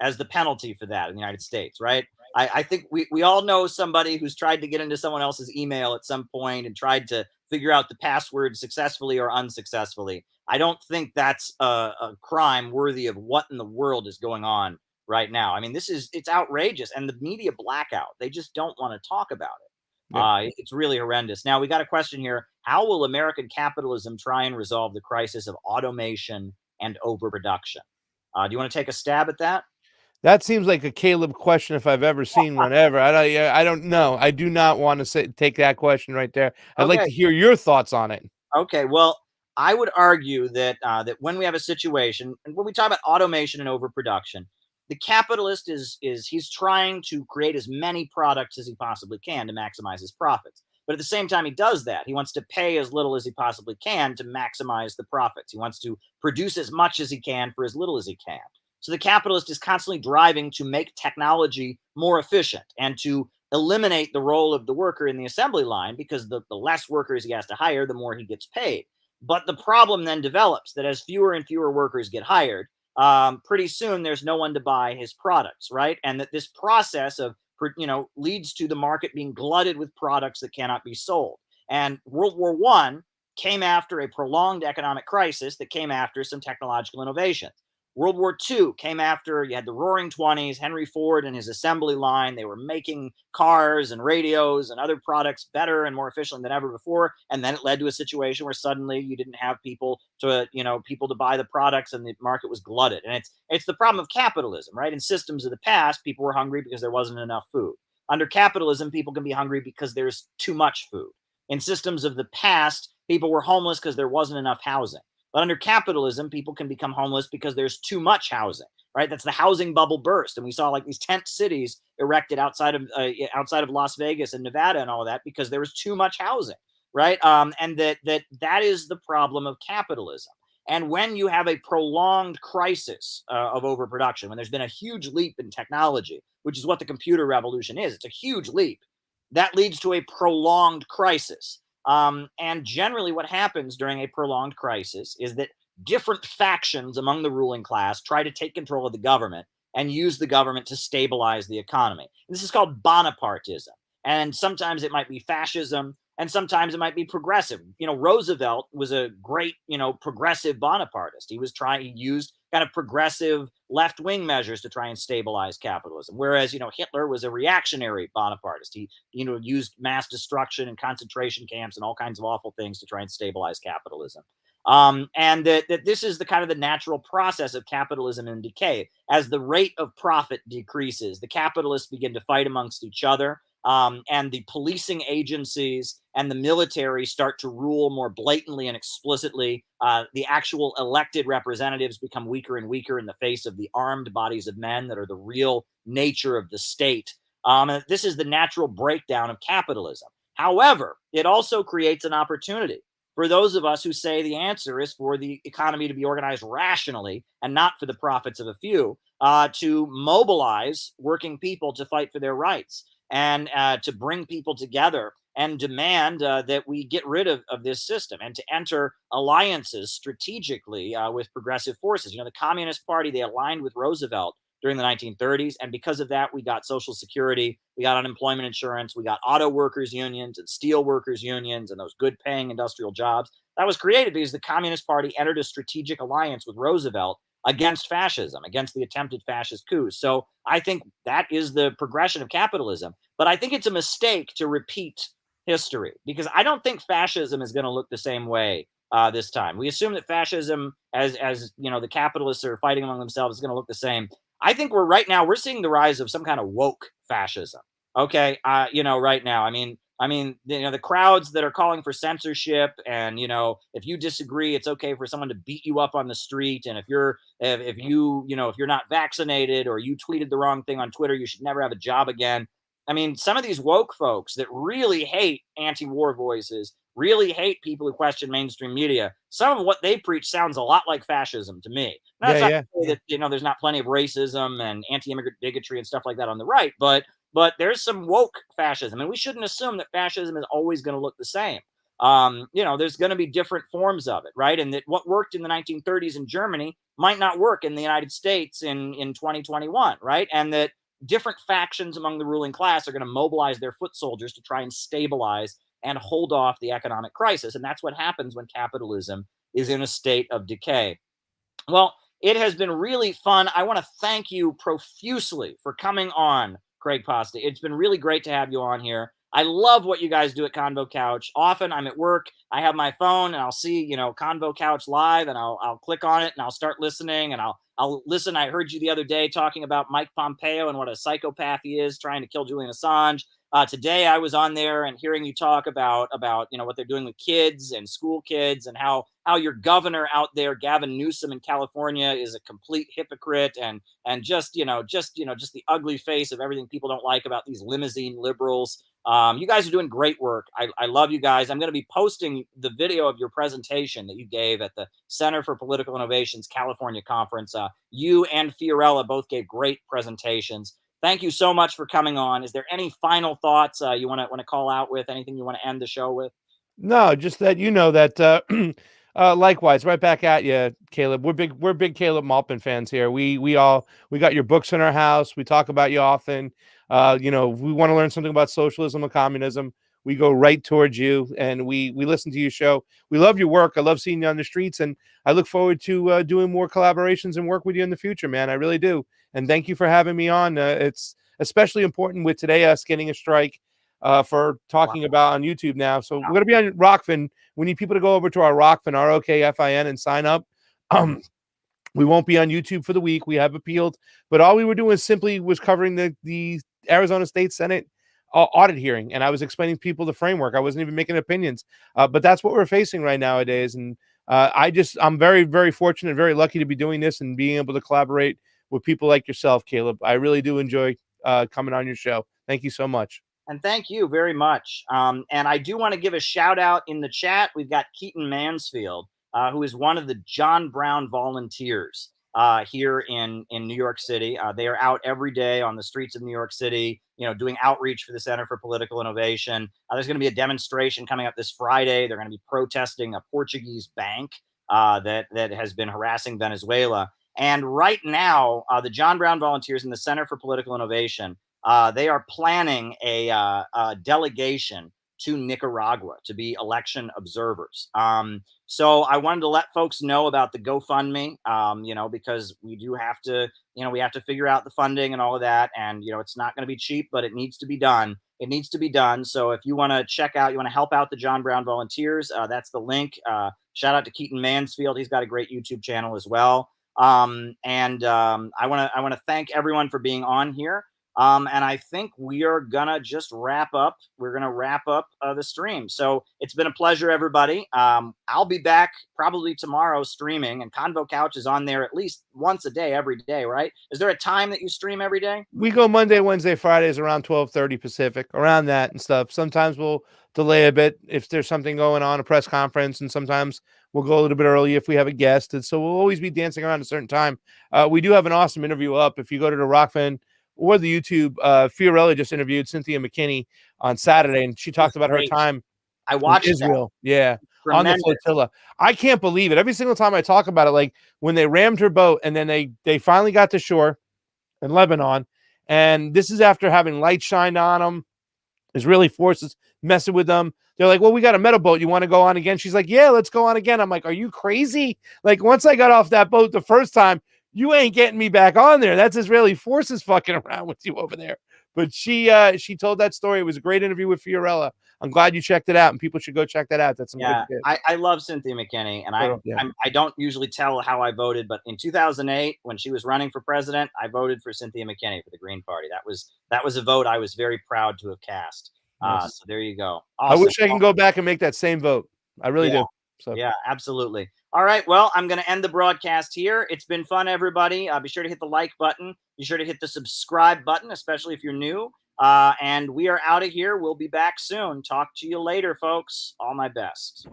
as the penalty for that in the United States, right? I think we all know somebody who's tried to get into someone else's email at some point and tried to figure out the password successfully or unsuccessfully. I don't think that's a crime worthy of what in the world is going on right now. I mean, it's outrageous, and the media blackout. They just don't want to talk about it. Yeah. It's really horrendous. Now we got a question here: how will American capitalism try and resolve the crisis of automation and overproduction? Do you want to take a stab at that? That seems like a Caleb question if I've ever seen one ever. I don't, yeah, I don't know. I do not want to take that question right there. I'd like Okay. to hear your thoughts on it. Okay, well, I would argue that that when we have a situation, and when we talk about automation and overproduction, the capitalist is he's trying to create as many products as he possibly can to maximize his profits. But at the same time he does that, he wants to pay as little as he possibly can to maximize the profits. He wants to produce as much as he can for as little as he can. So the capitalist is constantly driving to make technology more efficient and to eliminate the role of the worker in the assembly line, because the less workers he has to hire, the more he gets paid. But the problem then develops that as fewer and fewer workers get hired, pretty soon there's no one to buy his products, right? And that this process of leads to the market being glutted with products that cannot be sold. And World War I came after a prolonged economic crisis that came after some technological innovations. World War II came after you had the Roaring Twenties, Henry Ford and his assembly line. They were making cars and radios and other products better and more efficient than ever before. And then it led to a situation where suddenly you didn't have people to buy the products, and the market was glutted. And it's the problem of capitalism, right? In systems of the past, people were hungry because there wasn't enough food. Under capitalism, people can be hungry because there's too much food. In systems of the past, people were homeless because there wasn't enough housing. But under capitalism, people can become homeless because there's too much housing, right? That's the housing bubble burst, and we saw like these tent cities erected outside of Las Vegas and Nevada and all of that because there was too much housing, right? And that is the problem of capitalism. And when you have a prolonged crisis of overproduction, when there's been a huge leap in technology, which is what the computer revolution is, it's a huge leap. That leads to a prolonged crisis. And generally, what happens during a prolonged crisis is that different factions among the ruling class try to take control of the government and use the government to stabilize the economy. And this is called Bonapartism. And sometimes it might be fascism, and sometimes it might be progressive. Roosevelt was a great, progressive Bonapartist. He used kind of progressive left wing measures to try and stabilize capitalism. Whereas, Hitler was a reactionary Bonapartist. He, used mass destruction and concentration camps and all kinds of awful things to try and stabilize capitalism. And that this is the kind of the natural process of capitalism in decay. As the rate of profit decreases, the capitalists begin to fight amongst each other. And the policing agencies and the military start to rule more blatantly and explicitly. The actual elected representatives become weaker and weaker in the face of the armed bodies of men that are the real nature of the state. And this is the natural breakdown of capitalism. However, it also creates an opportunity for those of us who say the answer is for the economy to be organized rationally and not for the profits of a few, to mobilize working people to fight for their rights and to bring people together and demand that we get rid of this system and to enter alliances strategically with progressive forces. The Communist Party, they aligned with Roosevelt during the 1930s. And because of that, we got Social Security, we got unemployment insurance, we got auto workers unions and steel workers unions and those good paying industrial jobs. That was created because the Communist Party entered a strategic alliance with Roosevelt against fascism, against the attempted fascist coups. So I think that is the progression of capitalism. But I think it's a mistake to repeat history, because I don't think fascism is going to look the same way this time. We assume that fascism, as the capitalists are fighting among themselves, is going to look the same. I think we're seeing the rise of some kind of woke fascism. Okay, right now. The crowds that are calling for censorship, and if you disagree, it's okay for someone to beat you up on the street, and if you're not vaccinated or you tweeted the wrong thing on Twitter, you should never have a job again. Some of these woke folks that really hate anti-war voices, really hate people who question mainstream media, some of what they preach sounds a lot like fascism to me. Now, Yeah, that's not yeah, to say that there's not plenty of racism and anti-immigrant bigotry and stuff like that on the right, but there's some woke fascism, and we shouldn't assume that fascism is always going to look the same. There's going to be different forms of it, right? And that what worked in the 1930s in Germany might not work in the United States in 2021, right? And that different factions among the ruling class are going to mobilize their foot soldiers to try and stabilize and hold off the economic crisis. And that's what happens when capitalism is in a state of decay. Well, It has been really fun. I want to thank you profusely for coming on, Craig Pasta. It's been really great to have you on here. I love what you guys do at Convo Couch. Often I'm at work, I have my phone, and I'll see, Convo Couch live, and I'll click on it, and I'll start listening, and I'll listen. I heard you the other day talking about Mike Pompeo and what a psychopath he is, trying to kill Julian Assange. Today I was on there and hearing you talk about what they're doing with kids and school kids, and how your governor out there, Gavin Newsom in California, is a complete hypocrite, and just the ugly face of everything people don't like about these limousine liberals. You guys are doing great work. I love you guys. I'm going to be posting the video of your presentation that you gave at the Center for Political Innovation's California conference. You and Fiorella both gave great presentations. Thank you so much for coming on. Is there any final thoughts you want to call out with? Anything you want to end the show with? No, just that that likewise, right back at you, Caleb. We're big Caleb Maupin fans here. We got your books in our house. We talk about you often. We want to learn something about socialism and communism. We go right towards you, and we listen to your show. We love your work. I love seeing you on the streets, and I look forward to doing more collaborations and work with you in the future, man. I really do. And thank you for having me on. It's especially important with today us getting a strike for talking about on YouTube now. So we're going to be on Rockfin. We need people to go over to our Rockfin, ROKFIN, and sign up. We won't be on YouTube for the week. We have appealed, but all we were doing simply was covering the Arizona State Senate audit hearing, and I was explaining to people the framework. I wasn't even making opinions, but that's what we're facing right nowadays. And I'm very, very fortunate, very lucky to be doing this and being able to collaborate with people like yourself, Caleb. I really do enjoy coming on your show. Thank you so much. And thank you very much. And I do want to give a shout out in the chat. We've got Keaton Mansfield, who is one of the John Brown volunteers here in New York City. They are out every day on the streets of New York City, doing outreach for the Center for Political Innovation. There's going to be a demonstration coming up this Friday. They're going to be protesting a Portuguese bank that has been harassing Venezuela. And right now, the John Brown volunteers in the Center for Political Innovation, they are planning a delegation to Nicaragua to be election observers. So I wanted to let folks know about the GoFundMe, because we do have to, we have to figure out the funding and all of that. And, it's not going to be cheap, but it needs to be done. It needs to be done. So if you want to check out, you want to help out the John Brown volunteers, that's the link. Shout out to Keaton Mansfield. He's got a great YouTube channel as well. I want to thank everyone for being on here. And I think we are gonna just wrap up. We're gonna wrap up the stream. So it's been a pleasure, everybody. I'll be back probably tomorrow streaming, and Convo Couch is on there at least once a day, every day, right? Is there a time that you stream every day? We go Monday, Wednesday, Fridays around 12:30 Pacific, around that and stuff. Sometimes we'll delay a bit if there's something going on, a press conference, and sometimes we'll go a little bit early if we have a guest. And so we'll always be dancing around a certain time. We do have an awesome interview up. If you go to the Rockfin or the YouTube, Fiorella just interviewed Cynthia McKinney on Saturday, and she talked about her time I watched in Israel. That. Yeah, on the flotilla. I can't believe it. Every single time I talk about it, like when they rammed her boat and then they finally got to shore in Lebanon, and this is after having light shined on them. Israeli forces messing with them. They're like, well, we got a metal boat. You want to go on again? She's like, yeah, let's go on again. I'm like, are you crazy? Like, once I got off that boat the first time, you ain't getting me back on there. That's Israeli forces fucking around with you over there. But she told that story. It was a great interview with Fiorella. I'm glad you checked it out, and people should go check that out. That's some good shit. I love Cynthia McKinney, and I don't usually tell how I voted, but in 2008, when she was running for president, I voted for Cynthia McKinney for the Green Party. That was a vote I was very proud to have cast. Nice. So there you go. Awesome. I wish I can go back and make that same vote. I really do. So yeah, absolutely. All right. Well, I'm going to end the broadcast here. It's been fun, everybody. Be sure to hit the like button. Be sure to hit the subscribe button, especially if you're new. And we are out of here. We'll be back soon. Talk to you later, folks. All my best.